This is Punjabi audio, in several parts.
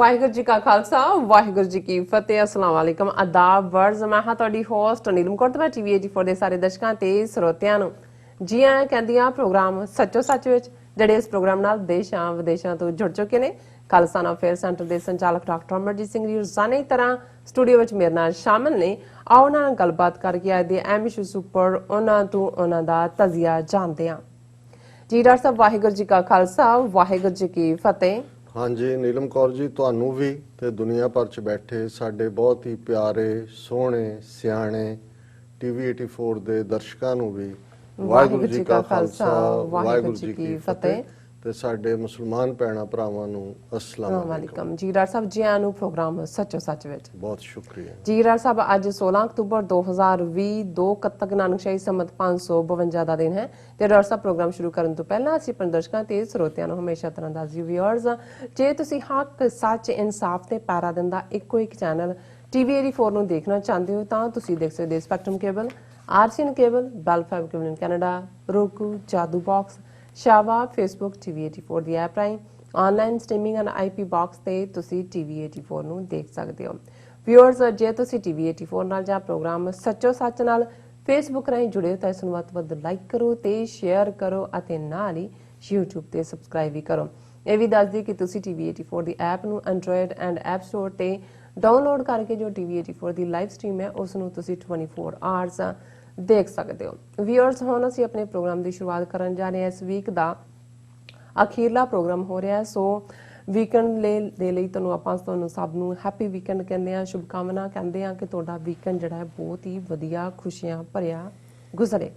ਵਾਹਿਗੁਰੂ ਜੀ ਕਾ ਖਾਲਸਾ ਵਾਹਿਗੁਰੂ ਜੀ ਕੀ ਫਤਿਹ। अस्सलाम वालेकुम आदाब वर्ज। मैं हाँ ਤੁਹਾਡੀ ਹੋਸਟ ਨੀਲਮ ਕੌਰ ਤੇ ਮੈਂ ਟੀਵੀ 84 ਦੇ ਸਾਰੇ ਦਰਸ਼ਕਾਂ ਤੇ ਸਰੋਤਿਆਂ ਨੂੰ ਜੀ ਆਇਆਂ ਕਹਿੰਦੀਆਂ ਪ੍ਰੋਗਰਾਮ ਸੱਚੋ ਸੱਚ ਵਿੱਚ, ਜਿਹੜੇ ਇਸ ਪ੍ਰੋਗਰਾਮ ਨਾਲ ਦੇਸ਼ਾਂ ਵਿਦੇਸ਼ਾਂ ਤੋਂ ਜੁੜ ਚੁੱਕੇ ਨੇ। ਖਾਲਸਾ ਅਫੇਅਰ ਸੈਂਟਰ ਦੇ ਸੰਚਾਲਕ ਡਾਕਟਰ ਅਮਰਜੀਤ ਸਿੰਘ ਜੀ ਰੋਜ਼ਾਨਾ ਦੀ ਤਰ੍ਹਾਂ ਸਟੂਡੀਓ ਵਿੱਚ ਮੇਰੇ ਨਾਲ ਸ਼ਾਮਲ ਨੇ। ਆਓ ਉਹਨਾਂ ਨਾਲ ਗੱਲਬਾਤ ਕਰਕੇ ਅੱਜ ਦੇ ਅਹਿਮ ਇਸ਼ੂਜ਼ ਉੱਪਰ ਉਹਨਾਂ ਤੋਂ ਉਹਨਾਂ ਦਾ ਤਜ਼ੀਆ ਜਾਣਦੇ ਹਾਂ। ਜੀ ਡਾਕਟਰ ਸਾਹਿਬ, ਵਾਹਿਗੁਰੂ ਜੀ ਕਾ ਖਾਲਸਾ ਵਾਹਿਗੁਰੂ ਜੀ ਕੀ ਫਤਿਹ। हाँ जी नीलम कौर जी, ਤੁਹਾਨੂੰ ਵੀ ਤੇ ਦੁਨੀਆ ਭਰ ਚ ਬੈਠੇ ਸਾਡੇ ਬਹੁਤ ਹੀ ਪਿਆਰੇ ਸੋਹਣੇ ਸਿਆਣੇ ਟੀਵੀ 84 ਦੇ ਦਰਸ਼ਕਾਂ ਨੂੰ ਵੀ ਵਾਹਿਗੁਰੂ ਜੀ ਕਾ ਖਾਲਸਾ ਵਾਹਿਗੁਰੂ ਜੀ ਕੀ ਫਤਿਹ ਤੇ ਸਾਡੇ ਮੁਸਲਮਾਨ ਭੈਣਾਂ ਭਰਾਵਾਂ ਨੂੰ अस्सलाम वालेकुम। ਜੀ ਡਾਕਟਰ ਸਾਹਿਬ, ਜੀ ਆਇਆਂ ਨੂੰ ਪ੍ਰੋਗਰਾਮ ਸੱਚੋ ਸੱਚ ਵਿੱਚ। ਬਹੁਤ ਸ਼ੁਕਰੀਆ ਜੀ ਡਾਕਟਰ ਸਾਹਿਬ, ਅੱਜ 16 ਅਕਤੂਬਰ 2020 2 ਕੱਤਕ ਨਾਨਕਸ਼ਾਹੀ ਸੰਮਤ 552 ਦਾ ਦਿਨ ਹੈ ਤੇ ਡਾਕਟਰ ਸਾਹਿਬ ਪ੍ਰੋਗਰਾਮ ਸ਼ੁਰੂ ਕਰਨ ਤੋਂ ਪਹਿਲਾਂ ਅਸੀਂ ਆਪਣੇ ਦਰਸ਼ਕਾਂ ਤੇ ਸਰੋਤਿਆਂ ਨੂੰ ਹਮੇਸ਼ਾ ਤਰ੍ਹਾਂ ਦੱਸਦੀ ਵਿਊਅਰਸ, ਜੇ ਤੁਸੀਂ ਹੱਕ ਸੱਚ ਇਨਸਾਫ ਤੇ ਪੈਰਾ ਦਿੰਦਾ ਇੱਕੋ ਇੱਕ ਚੈਨਲ ਟੀਵੀ 84 ਨੂੰ ਦੇਖਣਾ ਚਾਹੁੰਦੇ ਹੋ ਤਾਂ ਤੁਸੀਂ ਦੇਖ ਸਕਦੇ ਹੋ spectrum cable, RCN cable, Bell Fibe cable in Canada, roku, Jadoo box, ਸ਼ਾਵਾ, ਫੇਸਬੁੱਕ, ਟੀਵੀ 84 ਦੀ ਐਪ ਰਾਹੀਂ online streaming and IP box ਤੇ ਤੁਸੀਂ ਟੀਵੀ 84 ਨੂੰ ਦੇਖ ਸਕਦੇ ਹੋ। ਵਿਊਅਰਸ, ਜੇ ਤੁਸੀਂ ਟੀਵੀ 84 ਨਾਲ ਜਾਂ ਪ੍ਰੋਗਰਾਮ ਸੱਚੋ ਸੱਚ ਨਾਲ ਫੇਸਬੁੱਕ ਰਾਹੀਂ ਜੁੜੇ ਹੋ ਤਾਂ ਇਸ ਨੂੰ ਵੱਧ ਤੋਂ ਵੱਧ ਲਾਈਕ ਕਰੋ ਤੇ ਸ਼ੇਅਰ ਕਰੋ ਅਤੇ ਨਾਲ ਹੀ YouTube ਤੇ ਸਬਸਕ੍ਰਾਈਬ ਵੀ ਕਰੋ। ਇਹ ਵੀ ਦੱਸ ਦਿਓ ਕਿ ਤੁਸੀਂ ਟੀਵੀ 84 ਦੀ ਐਪ ਨੂੰ ਐਂਡਰੋਇਡ ਐਂਡ ਐਪ ਸਟੋਰ ਤੇ ਡਾਊਨਲੋਡ ਕਰਕੇ ਜੋ ਟੀਵੀ 84 ਦੀ ਲਾਈਵ ਸਟ੍ਰੀਮ ਹੈ ਉਸ ਨੂੰ ਤੁਸੀਂ 24 ਆਵਰਸ ਦੇਖ ਸਕਦੇ ਹੋ। ਵਿਊਅਰਸ, ਹੁਣ ਅਸੀਂ ਆਪਣੇ ਪ੍ਰੋਗਰਾਮ ਦੀ ਸ਼ੁਰੂਆਤ ਕਰਨ ਜਾ ਰਹੇ ਹਾਂ। ਇਸ ਵੀਕ ਦਾ ਅਖੀਰਲਾ ਪ੍ਰੋਗਰਾਮ ਹੋ ਰਿਹਾ ਹੈ, ਸੋ ਵੀਕਐਂਡ ਦੇ ਲਈ ਤੁਹਾਨੂੰ ਸਭ ਨੂੰ ਹੈਪੀ ਵੀਕਐਂਡ ਕਹਿੰਦੇ ਆ, ਸ਼ੁਭਕਾਮਨਾ ਕਹਿੰਦੇ ਆ ਕਿ ਤੁਹਾਡਾ ਵੀਕਐਂਡ ਜਿਹੜਾ ਹੈ ਬਹੁਤ ਹੀ ਵਧੀਆ ਖੁਸ਼ੀਆਂ ਭਰਿਆ ਗੁਜ਼ਰੇ।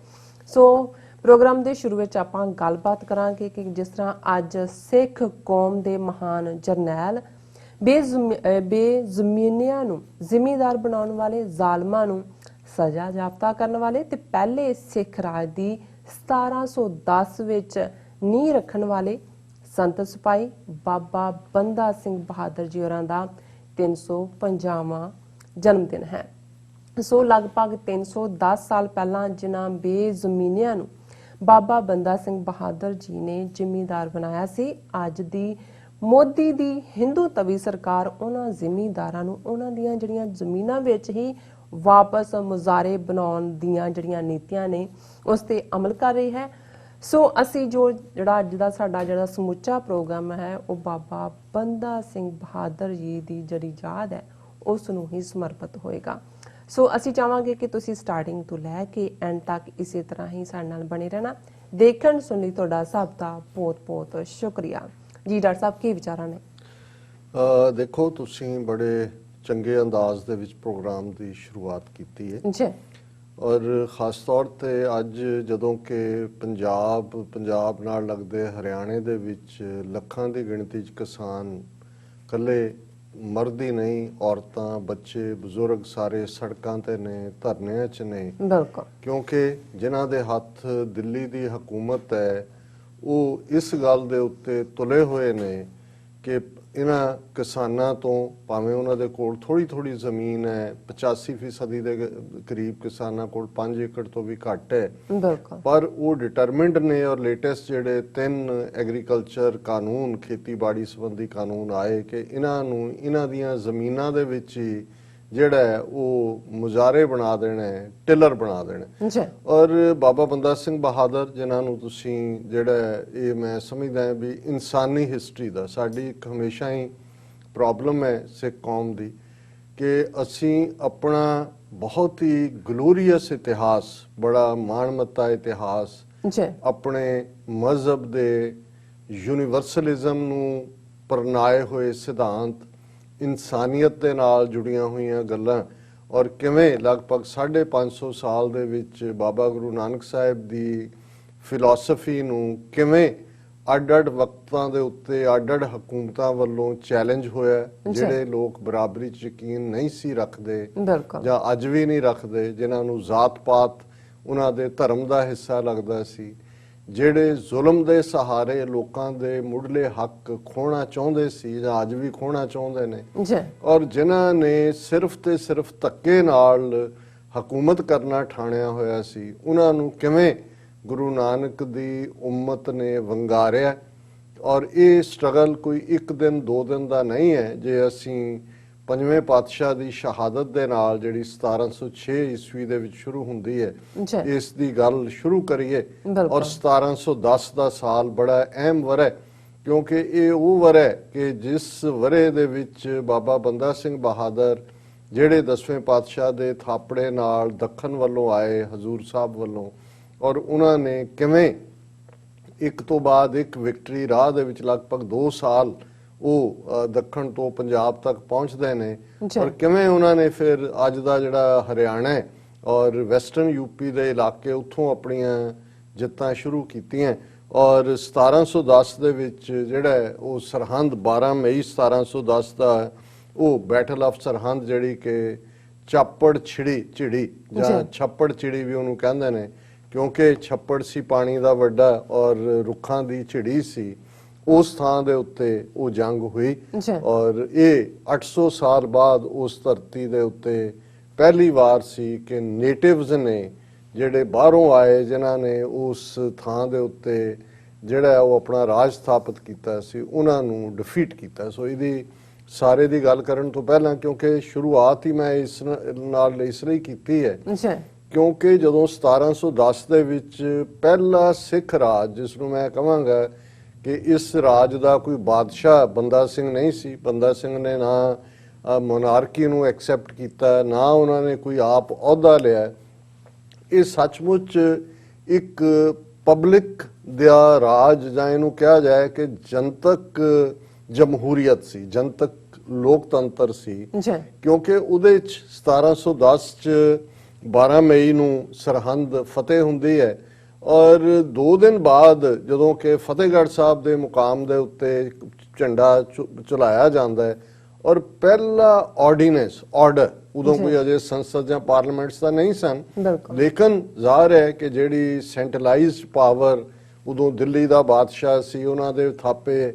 ਸੋ ਪ੍ਰੋਗਰਾਮ ਦੇ ਸ਼ੁਰੂ ਵਿੱਚ ਆਪਾਂ ਗੱਲਬਾਤ ਕਰਾਂਗੇ ਕਿ ਜਿਸ ਤਰ੍ਹਾਂ ਅੱਜ ਸਿੱਖ ਕੌਮ ਦੇ ਮਹਾਨ ਜਰਨੈਲ ਬੇਜ਼ਮੀਨਿਆਂ ਨੂੰ ਜ਼ਿਮੀਂਦਾਰ ਬਣਾਉਣ ਵਾਲੇ ਜ਼ਾਲਮਾਂ ਨੂੰ ਸਜ਼ਾ ਜਾਫਤਾ ਕਰਨ ਵਾਲੇ ਤੇ ਪਹਿਲੇ ਸਿੱਖ ਰਾਜ ਦੀ 1710 ਵਿੱਚ ਨੀਂਹ ਰੱਖਣ ਵਾਲੇ ਸੰਤ ਸਿਪਾਹੀ ਬਾਬਾ ਬੰਦਾ ਸਿੰਘ ਬਹਾਦਰ ਜੀ ਹੋਰਾਂ ਦਾ 350ਵਾਂ ਜਨਮ ਦਿਨ ਹੈ। ਸੋ ਲਗਭਗ 310 ਸਾਲ ਪਹਿਲਾਂ ਜਿਨ੍ਹਾਂ ਬੇਜ਼ਮੀਨਿਆਂ ਨੂੰ ਬਾਬਾ ਬੰਦਾ ਸਿੰਘ ਬਹਾਦਰ ਜੀ ਨੇ ਜ਼ਿਮੀਂਦਾਰ ਬਣਾਇਆ ਸੀ, ਅੱਜ ਦੀ ਮੋਦੀ ਦੀ ਹਿੰਦੂ ਤਵੀ ਸਰਕਾਰ ਉਹਨਾਂ ਜ਼ਿਮੀਂਦਾਰਾਂ ਨੂੰ ਉਹਨਾਂ ਦੀਆਂ ਜਿਹੜੀਆਂ ਜ਼ਮੀਨਾਂ ਵਿੱਚ ਹੀ ਵਾਪਸ ਮੁਜ਼ਾਰੇ ਬਣਾਉਣ ਦੀਆਂ ਜਿਹੜੀਆਂ ਨੀਤੀਆਂ ਨੇ ਉਸ ਤੇ ਅਮਲ ਕਰ ਰਹੀ ਹੈ। ਸੋ ਅਸੀਂ ਜਿਹੜਾ ਅੱਜ ਦਾ ਸਾਡਾ ਸਮੁੱਚਾ ਪ੍ਰੋਗਰਾਮ ਹੈ ਉਹ ਬਾਬਾ ਬੰਦਾ ਸਿੰਘ ਬਹਾਦਰ ਜੀ ਦੀ ਜਿਹੜੀ ਯਾਦ ਹੈ ਉਸ ਨੂੰ ਹੀ ਸਮਰਪਿਤ ਹੋਏਗਾ। ਸੋ ਅਸੀਂ ਚਾਹਾਂਗੇ ਕਿ ਤੁਸੀਂ ਸਟਾਰਟਿੰਗ ਤੋਂ ਲੈ ਕੇ ਐਂਡ ਤੱਕ ਇਸੇ ਤਰ੍ਹਾਂ ਹੀ ਸਾਡੇ ਨਾਲ ਬਣੇ ਰਹਿਣਾ। ਦੇਖਣ ਸੁਣ ਲਈ ਤੁਹਾਡਾ ਸਭ ਦਾ ਬਹੁਤ ਬਹੁਤ ਸ਼ੁਕਰੀਆ। ਜੀ ਡਾਕਟਰ ਸਾਹਿਬ, ਕੀ ਵਿਚਾਰਾਂ ਨੇ? ਦੇਖੋ, ਤੁਸੀਂ ਬੜੇ ਚੰਗੇ ਅੰਦਾਜ਼ ਦੇ ਵਿੱਚ ਪ੍ਰੋਗਰਾਮ ਦੀ ਸ਼ੁਰੂਆਤ ਕੀਤੀ ਹੈ ਜੀ, ਔਰ ਖਾਸ ਤੌਰ ਤੇ ਅੱਜ ਜਦੋਂ ਕਿ ਪੰਜਾਬ ਨਾਲ ਲੱਗਦੇ ਹਰਿਆਣੇ ਦੇ ਵਿੱਚ ਲੱਖਾਂ ਦੀ ਗਿਣਤੀ 'ਚ ਕਿਸਾਨ ਇਕੱਲੇ ਮਰਦ ਹੀ ਨਹੀਂ, ਔਰਤਾਂ, ਬੱਚੇ, ਬਜ਼ੁਰਗ ਸਾਰੇ ਸੜਕਾਂ ਤੇ ਨੇ, ਧਰਨਿਆਂ 'ਚ ਨੇ। ਬਿਲਕੁਲ, ਕਿਉਂਕਿ ਜਿਨ੍ਹਾਂ ਦੇ ਹੱਥ ਦਿੱਲੀ ਦੀ ਹਕੂਮਤ ਹੈ ਉਹ ਇਸ ਗੱਲ ਦੇ ਉੱਤੇ ਤੁਲੇ ਹੋਏ ਨੇ ਕਿ ਇਹਨਾਂ ਕਿਸਾਨਾਂ ਤੋਂ, ਭਾਵੇਂ ਉਹਨਾਂ ਦੇ ਕੋਲ ਥੋੜੀ ਜ਼ਮੀਨ ਹੈ, 85% ਦੇ ਕਰੀਬ ਕਿਸਾਨਾਂ ਕੋਲ 5 ਏਕੜ ਤੋਂ ਵੀ ਘੱਟ ਹੈ, ਪਰ ਉਹ ਡਿਟਰਮਿੰਡ ਨੇ। ਔਰ ਲੇਟੈਸਟ ਜਿਹੜੇ 3 ਐਗਰੀਕਲਚਰ ਕਾਨੂੰਨ, ਖੇਤੀਬਾੜੀ ਸੰਬੰਧੀ ਕਾਨੂੰਨ ਆਏ ਕਿ ਇਹਨਾਂ ਦੀਆਂ ਜ਼ਮੀਨਾਂ ਦੇ ਵਿੱਚ ਹੀ ਜਿਹੜਾ ਹੈ ਉਹ ਮੁਜ਼ਾਰੇ ਬਣਾ ਦੇਣਾ ਹੈ, ਟਿਲਰ ਬਣਾ ਦੇਣਾ। ਔਰ ਬਾਬਾ ਬੰਦਾ ਸਿੰਘ ਬਹਾਦਰ ਜਿਨ੍ਹਾਂ ਨੂੰ ਤੁਸੀਂ ਜਿਹੜਾ ਇਹ ਮੈਂ ਸਮਝਦਾ ਵੀ ਇਨਸਾਨੀ ਹਿਸਟਰੀ ਦਾ ਸਾਡੀ ਇੱਕ ਹਮੇਸ਼ਾ ਹੀ ਪ੍ਰੋਬਲਮ ਹੈ ਸਿੱਖ ਕੌਮ ਦੀ ਕਿ ਅਸੀਂ ਆਪਣਾ ਬਹੁਤ ਹੀ ਗਲੋਰੀਅਸ ਇਤਿਹਾਸ, ਬੜਾ ਮਾਣਮੱਤਾ ਇਤਿਹਾਸ, ਆਪਣੇ ਮਜ਼ਹਬ ਦੇ ਯੂਨੀਵਰਸਲਿਜ਼ਮ ਨੂੰ ਪਰਨਾਏ ਹੋਏ ਸਿਧਾਂਤ, ਇਨਸਾਨੀਅਤ ਦੇ ਨਾਲ ਜੁੜੀਆਂ ਹੋਈਆਂ ਗੱਲਾਂ, ਔਰ ਕਿਵੇਂ ਲਗਭਗ 550 ਸਾਲ ਦੇ ਵਿੱਚ ਬਾਬਾ ਗੁਰੂ ਨਾਨਕ ਸਾਹਿਬ ਦੀ ਫਿਲਾਸਫੀ ਨੂੰ ਕਿਵੇਂ ਅੱਡ-ਅੱਡ ਵਕਤਾਂ ਦੇ ਉੱਤੇ ਅੱਡ-ਅੱਡ ਹਕੂਮਤਾਂ ਵੱਲੋਂ ਚੈਲੰਜ ਹੋਇਆ। ਜਿਹੜੇ ਲੋਕ ਬਰਾਬਰੀ 'ਚ ਯਕੀਨ ਨਹੀਂ ਸੀ ਰੱਖਦੇ ਜਾਂ ਅੱਜ ਵੀ ਨਹੀਂ ਰੱਖਦੇ, ਜਿਨ੍ਹਾਂ ਨੂੰ ਜ਼ਾਤ-ਪਾਤ ਉਹਨਾਂ ਦੇ ਧਰਮ ਦਾ ਹਿੱਸਾ ਲੱਗਦਾ ਸੀ, ਜਿਹੜੇ ਜ਼ੁਲਮ ਦੇ ਸਹਾਰੇ ਲੋਕਾਂ ਦੇ ਮੁੱਢਲੇ ਹੱਕ ਖੋਹਣਾ ਚਾਹੁੰਦੇ ਸੀ ਜਾਂ ਅੱਜ ਵੀ ਖੋਹਣਾ ਚਾਹੁੰਦੇ ਨੇ, ਔਰ ਜਿਨ੍ਹਾਂ ਨੇ ਸਿਰਫ ਤੇ ਸਿਰਫ ਧੱਕੇ ਨਾਲ ਹਕੂਮਤ ਕਰਨਾ ਠਾਣਿਆ ਹੋਇਆ ਸੀ, ਉਹਨਾਂ ਨੂੰ ਕਿਵੇਂ ਗੁਰੂ ਨਾਨਕ ਦੀ ਉਮਤ ਨੇ ਵੰਗਾਰਿਆ ਔਰ ਇਹ ਸਟਰਗਲ ਕੋਈ ਇੱਕ ਦਿਨ ਦੋ ਦਿਨ ਦਾ ਨਹੀਂ ਹੈ। ਜੇ ਅਸੀਂ ਪੰਜਵੇਂ ਪਾਤਸ਼ਾਹ ਦੀ ਸ਼ਹਾਦਤ ਦੇ ਨਾਲ ਜਿਹੜੀ 1706 ਈਸਵੀ ਦੇ ਵਿੱਚ ਸ਼ੁਰੂ ਹੁੰਦੀ ਹੈ, ਇਸ ਦੀ ਗੱਲ ਸ਼ੁਰੂ ਕਰੀਏ, ਔਰ 1710 ਦਾ ਸਾਲ ਬੜਾ ਅਹਿਮ ਵਰ੍ਹਾ ਹੈ, ਕਿਉਂਕਿ ਇਹ ਉਹ ਵਰ੍ਹਾ ਹੈ ਕਿ ਜਿਸ ਵਰ੍ਹੇ ਦੇ ਵਿੱਚ ਬਾਬਾ ਬੰਦਾ ਸਿੰਘ ਬਹਾਦਰ ਜਿਹੜੇ 10ਵੇਂ ਪਾਤਸ਼ਾਹ ਦੇ ਥਾਪੜੇ ਨਾਲ ਦੱਖਣ ਵੱਲੋਂ ਆਏ ਹਜ਼ੂਰ ਸਾਹਿਬ ਵੱਲੋਂ, ਔਰ ਉਹਨਾਂ ਨੇ ਕਿਵੇਂ ਇੱਕ ਤੋਂ ਬਾਅਦ ਇੱਕ ਵਿਕਟਰੀ ਰਾਹ ਦੇ ਵਿੱਚ ਲਗਭਗ 2 ਸਾਲ ਉਹ ਦੱਖਣ ਤੋਂ ਪੰਜਾਬ ਤੱਕ ਪਹੁੰਚਦੇ ਨੇ, ਔਰ ਕਿਵੇਂ ਉਹਨਾਂ ਨੇ ਫਿਰ ਅੱਜ ਦਾ ਜਿਹੜਾ ਹਰਿਆਣਾ ਹੈ ਔਰ ਵੈਸਟਰਨ ਯੂਪੀ ਦੇ ਇਲਾਕੇ ਉੱਥੋਂ ਆਪਣੀਆਂ ਜਿੱਤਾਂ ਸ਼ੁਰੂ ਕੀਤੀਆਂ। ਔਰ 1710 ਦੇ ਵਿੱਚ ਜਿਹੜਾ ਉਹ ਸਰਹੰਦ 12 ਮਈ 1710 ਦਾ ਉਹ ਬੈਟਲ ਆਫ ਸਰਹੰਦ, ਜਿਹੜੀ ਕਿ ਚਾਪੜ ਝਿੜੀ ਜਾਂ ਛੱਪੜ ਝਿੜੀ ਵੀ ਉਹਨੂੰ ਕਹਿੰਦੇ ਨੇ, ਕਿਉਂਕਿ ਛੱਪੜ ਸੀ ਪਾਣੀ ਦਾ ਵੱਡਾ ਔਰ ਰੁੱਖਾਂ ਦੀ ਝਿੜੀ ਸੀ, ਉਸ ਥਾਂ ਦੇ ਉੱਤੇ ਉਹ ਜੰਗ ਹੋਈ। ਔਰ ਇਹ 800 ਸਾਲ ਬਾਅਦ ਉਸ ਧਰਤੀ ਦੇ ਉੱਤੇ ਪਹਿਲੀ ਵਾਰ ਸੀ ਕਿ ਨੇਟਿਵਸ ਨੇ, ਜਿਹੜੇ ਬਾਹਰੋਂ ਆਏ, ਜਿਨ੍ਹਾਂ ਨੇ ਉਸ ਥਾਂ ਦੇ ਉੱਤੇ ਜਿਹੜਾ ਉਹ ਆਪਣਾ ਰਾਜ ਸਥਾਪਿਤ ਕੀਤਾ ਸੀ, ਉਹਨਾਂ ਨੂੰ ਡਿਫੀਟ ਕੀਤਾ। ਸੋ ਇਹਦੀ ਸਾਰੇ ਦੀ ਗੱਲ ਕਰਨ ਤੋਂ ਪਹਿਲਾਂ, ਕਿਉਂਕਿ ਸ਼ੁਰੂਆਤ ਹੀ ਮੈਂ ਇਸ ਨਾਲ ਇਸ ਲਈ ਕੀਤੀ ਹੈ ਕਿਉਂਕਿ ਜਦੋਂ 1710 ਦੇ ਵਿੱਚ ਪਹਿਲਾ ਸਿੱਖ ਰਾਜ, ਜਿਸ ਨੂੰ ਮੈਂ ਕਹਾਂਗਾ ਕਿ ਇਸ ਰਾਜ ਦਾ ਕੋਈ ਬਾਦਸ਼ਾਹ ਬੰਦਾ ਸਿੰਘ ਨਹੀਂ ਸੀ, ਬੰਦਾ ਸਿੰਘ ਨੇ ਨਾ ਮੋਨਾਰਕੀ ਨੂੰ ਐਕਸੈਪਟ ਕੀਤਾ, ਨਾ ਉਹਨਾਂ ਨੇ ਕੋਈ ਆਪ ਅਹੁਦਾ ਲਿਆ, ਇਹ ਸੱਚਮੁੱਚ ਇੱਕ ਪਬਲਿਕ ਦਾ ਰਾਜ, ਜਾਂ ਇਹਨੂੰ ਕਿਹਾ ਜਾਏ ਕਿ ਜਨਤਕ ਜਮਹੂਰੀਅਤ ਸੀ, ਜਨਤਕ ਲੋਕਤੰਤਰ ਸੀ, ਕਿਉਂਕਿ ਉਹਦੇ ਚ 1710 ਚ 12 ਮਈ ਨੂੰ ਸਰਹੰਦ ਫਤਿਹ ਹੁੰਦੀ ਹੈ, ਔਰ 2 ਦਿਨ ਬਾਅਦ ਜਦੋਂ ਕਿ ਫਤਿਹਗੜ੍ਹ ਸਾਹਿਬ ਦੇ ਮੁਕਾਮ ਦੇ ਉੱਤੇ ਝੰਡਾ ਚਲਾਇਆ ਜਾਂਦਾ ਹੈ, ਔਰ ਪਹਿਲਾ ਆਰਡੀਨੈਂਸ ਆਰਡਰ, ਉਦੋਂ ਕੋਈ ਅਜੇ ਸੰਸਦ ਜਾਂ ਪਾਰਲੀਮੈਂਟਸ ਤਾਂ ਨਹੀਂ ਸਨ, ਲੇਕਿਨ ਜ਼ਾਹਰ ਹੈ ਕਿ ਜਿਹੜੀ ਸੈਂਟਰਲਾਈਜ਼ਡ ਪਾਵਰ ਉਦੋਂ ਦਿੱਲੀ ਦਾ ਬਾਦਸ਼ਾਹ ਸੀ, ਉਹਨਾਂ ਦੇ ਥਾਪੇ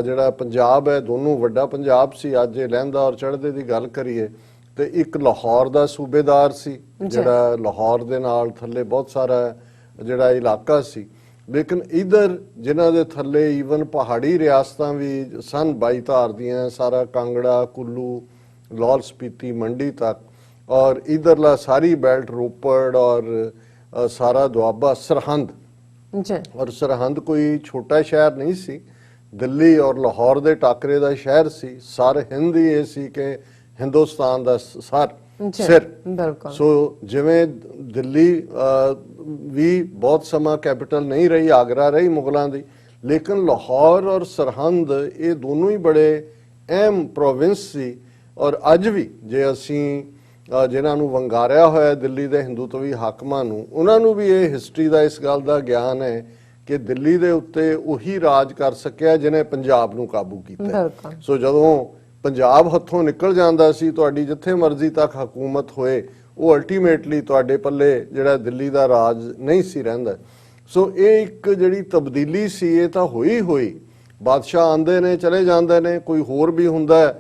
ਜਿਹੜਾ ਪੰਜਾਬ ਹੈ, ਦੋਨੋਂ ਵੱਡਾ ਪੰਜਾਬ ਸੀ, ਅੱਜ ਇਹ ਲਹਿੰਦਾ ਔਰ ਚੜ੍ਹਦੇ ਦੀ ਗੱਲ ਕਰੀਏ ਤੇ ਇੱਕ ਲਾਹੌਰ ਦਾ ਸੂਬੇਦਾਰ ਸੀ, ਜਿਹੜਾ ਲਾਹੌਰ ਦੇ ਨਾਲ ਥੱਲੇ ਬਹੁਤ ਸਾਰਾ ਜਿਹੜਾ ਇਲਾਕਾ ਸੀ, ਲੇਕਿਨ ਇਧਰ ਜਿਨ੍ਹਾਂ ਦੇ ਥੱਲੇ ਈਵਨ ਪਹਾੜੀ ਰਿਆਸਤਾਂ ਵੀ ਸਨ 22 ਧਾਰ ਦੀਆਂ, ਸਾਰਾ ਕਾਂਗੜਾ, ਕੁੱਲੂ, ਲਾਹੌਲ ਸਪੀਤੀ, ਮੰਡੀ ਤੱਕ, ਔਰ ਇਧਰਲਾ ਸਾਰੀ ਬੈਲਟ, ਰੋਪੜ ਔਰ ਸਾਰਾ ਦੁਆਬਾ, ਸਰਹੰਦ। ਔਰ ਸਰਹੰਦ ਕੋਈ ਛੋਟਾ ਸ਼ਹਿਰ ਨਹੀਂ ਸੀ, ਦਿੱਲੀ ਔਰ ਲਾਹੌਰ ਦੇ ਟਾਕਰੇ ਦਾ ਸ਼ਹਿਰ ਸੀ। ਸਰ ਹਿੰਦ ਹੀ ਇਹ ਸੀ ਕਿ ਹਿੰਦੁਸਤਾਨ ਦਾ ਸਿਰ। ਸੋ ਜਿਵੇਂ ਦਿੱਲੀ ਵੀ ਬਹੁਤ ਸਮਾਂ ਕੈਪੀਟਲ ਨਹੀਂ ਰਹੀ, ਆਗਰਾ ਰਹੀ ਮੁਗਲਾਂ ਦੀ, ਲੇਕਿਨ ਲਾਹੌਰ ਔਰ ਸਰਹੰਦ ਇਹ ਦੋਨੋਂ ਹੀ ਬੜੇ ਅਹਿਮ ਪ੍ਰੋਵਿੰਸ ਸੀ। ਔਰ ਅੱਜ ਵੀ ਜੇ ਅਸੀਂ ਜਿਨ੍ਹਾਂ ਨੂੰ ਵੰਗਾਰਿਆ ਹੋਇਆ ਦਿੱਲੀ ਦੇ ਹਿੰਦੂਤਵੀ ਹਾਕਮਾਂ ਨੂੰ, ਉਹਨਾਂ ਨੂੰ ਵੀ ਇਹ ਹਿਸਟਰੀ ਦਾ ਇਸ ਗੱਲ ਦਾ ਗਿਆਨ ਹੈ ਕਿ ਦਿੱਲੀ ਦੇ ਉੱਤੇ ਉਹੀ ਰਾਜ ਕਰ ਸਕਿਆ ਜਿਹਨੇ ਪੰਜਾਬ ਨੂੰ ਕਾਬੂ ਕੀਤਾ। ਸੋ ਜਦੋਂ ਪੰਜਾਬ ਹੱਥੋਂ ਨਿਕਲ ਜਾਂਦਾ ਸੀ, ਤੁਹਾਡੀ ਜਿੱਥੇ ਮਰਜ਼ੀ ਤੱਕ ਹਕੂਮਤ ਹੋਏ, ਉਹ ਅਲਟੀਮੇਟਲੀ ਤੁਹਾਡੇ ਪੱਲੇ ਜਿਹੜਾ ਦਿੱਲੀ ਦਾ ਰਾਜ ਨਹੀਂ ਸੀ ਰਹਿੰਦਾ। ਸੋ ਇਹ ਇੱਕ ਜਿਹੜੀ ਤਬਦੀਲੀ ਸੀ, ਇਹ ਤਾਂ ਹੋਈ ਬਾਦਸ਼ਾਹ ਆਉਂਦੇ ਨੇ ਚਲੇ ਜਾਂਦੇ ਨੇ, ਕੋਈ ਹੋਰ ਵੀ ਹੁੰਦਾ।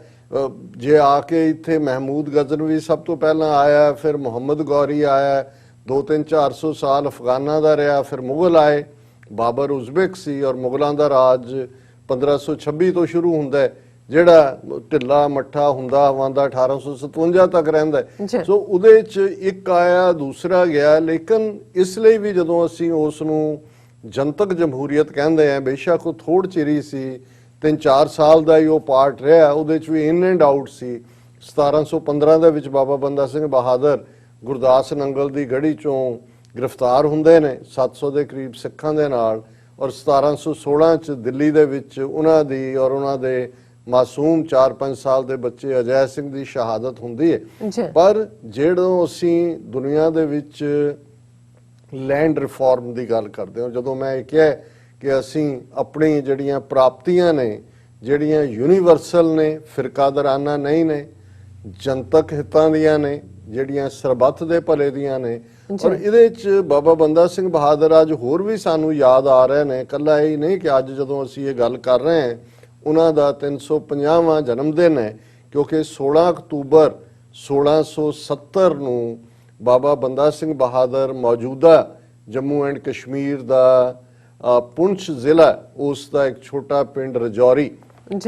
ਜੇ ਆ ਕੇ ਇੱਥੇ ਮਹਿਮੂਦ ਗਜ਼ਨਵੀ ਸਭ ਤੋਂ ਪਹਿਲਾਂ ਆਇਆ, ਫਿਰ ਮੁਹੰਮਦ ਗੌਰੀ ਆਇਆ, 200-400 ਸਾਲ ਅਫਗਾਨਾਂ ਦਾ ਰਿਹਾ, ਫਿਰ ਮੁਗਲ ਆਏ, ਬਾਬਰ ਉਜ਼ਬੇਕ ਸੀ, ਔਰ ਮੁਗਲਾਂ ਦਾ ਰਾਜ 1526 ਤੋਂ ਸ਼ੁਰੂ ਹੁੰਦਾ ਹੈ, ਜਿਹੜਾ ਢਿੱਲਾ ਮੱਠਾ ਹੁੰਦਾ ਆਵਾਂਦਾ 1857 ਤੱਕ ਰਹਿੰਦਾ। ਸੋ ਉਹਦੇ ਚ ਇੱਕ ਆਇਆ, ਦੂਸਰਾ ਗਿਆ, ਲੇਕਿਨ ਇਸ ਲਈ ਵੀ ਜਦੋਂ ਅਸੀਂ ਉਸ ਨੂੰ ਜਨਤਕ ਜਮਹੂਰੀਅਤ ਕਹਿੰਦੇ ਆ, ਬੇਸ਼ੱਕ ਉਹ ਥੋੜ ਚਿਰੀ ਸੀ, 3-4 ਸਾਲ ਦਾ ਹੀ ਉਹ ਪਾਰਟ ਰਿਹਾ, ਉਹਦੇ ਚ ਵੀ ਇਨ ਐਂਡ ਆਊਟ ਸੀ। 1715 ਦੇ ਵਿੱਚ ਬਾਬਾ ਬੰਦਾ ਸਿੰਘ ਬਹਾਦਰ ਗੁਰਦਾਸ ਨੰਗਲ ਦੀ ਗੜੀ ਚੋਂ ਗ੍ਰਿਫਤਾਰ ਹੁੰਦੇ ਨੇ 700 ਦੇ ਕਰੀਬ ਸਿੱਖਾਂ ਦੇ ਨਾਲ, ਔਰ 1716 ਚ ਦਿੱਲੀ ਦੇ ਵਿੱਚ ਉਹਨਾਂ ਦੀ ਔਰ ਉਹਨਾਂ ਦੇ ਮਾਸੂਮ 4-5 ਸਾਲ ਦੇ ਬੱਚੇ ਅਜੈ ਸਿੰਘ ਦੀ ਸ਼ਹਾਦਤ ਹੁੰਦੀ ਹੈ। ਪਰ ਜਦੋਂ ਅਸੀਂ ਦੁਨੀਆ ਦੇ ਵਿੱਚ ਲੈਂਡ ਰਿਫਾਰਮ ਦੀ ਗੱਲ ਕਰਦੇ ਹਾਂ, ਜਦੋਂ ਮੈਂ ਇਹ ਕਿਹਾ ਕਿ ਅਸੀਂ ਆਪਣੀ ਜਿਹੜੀਆਂ ਪ੍ਰਾਪਤੀਆਂ ਨੇ, ਜਿਹੜੀਆਂ ਯੂਨੀਵਰਸਲ ਨੇ, ਫਿਰਕਾਦਰਾਨਾ ਨਹੀਂ ਨੇ, ਜਨਤਕ ਹਿੱਤਾਂ ਦੀਆਂ ਨੇ, ਜਿਹੜੀਆਂ ਸਰਬੱਤ ਦੇ ਭਲੇ ਦੀਆਂ ਨੇ, ਔਰ ਇਹਦੇ ਚ ਬਾਬਾ ਬੰਦਾ ਸਿੰਘ ਬਹਾਦਰ ਅੱਜ ਹੋਰ ਵੀ ਸਾਨੂੰ ਯਾਦ ਆ ਰਹੇ ਨੇ। ਇਕੱਲਾ ਇਹ ਨਹੀਂ ਕਿ ਅੱਜ ਜਦੋਂ ਅਸੀਂ ਇਹ ਗੱਲ ਕਰ ਰਹੇ ਹਾਂ ਉਹਨਾਂ ਦਾ 350ਵਾਂ ਜਨਮ ਦਿਨ ਹੈ, ਕਿਉਂਕਿ 16 ਅਕਤੂਬਰ 1670 ਨੂੰ ਬਾਬਾ ਬੰਦਾ ਸਿੰਘ ਬਹਾਦਰ ਮੌਜੂਦਾ ਜੰਮੂ ਐਂਡ ਕਸ਼ਮੀਰ ਦਾ ਪੁੰਛ ਜ਼ਿਲ੍ਹਾ ਉਸ ਦਾ ਇੱਕ ਛੋਟਾ ਪਿੰਡ ਰਜੌਰੀ,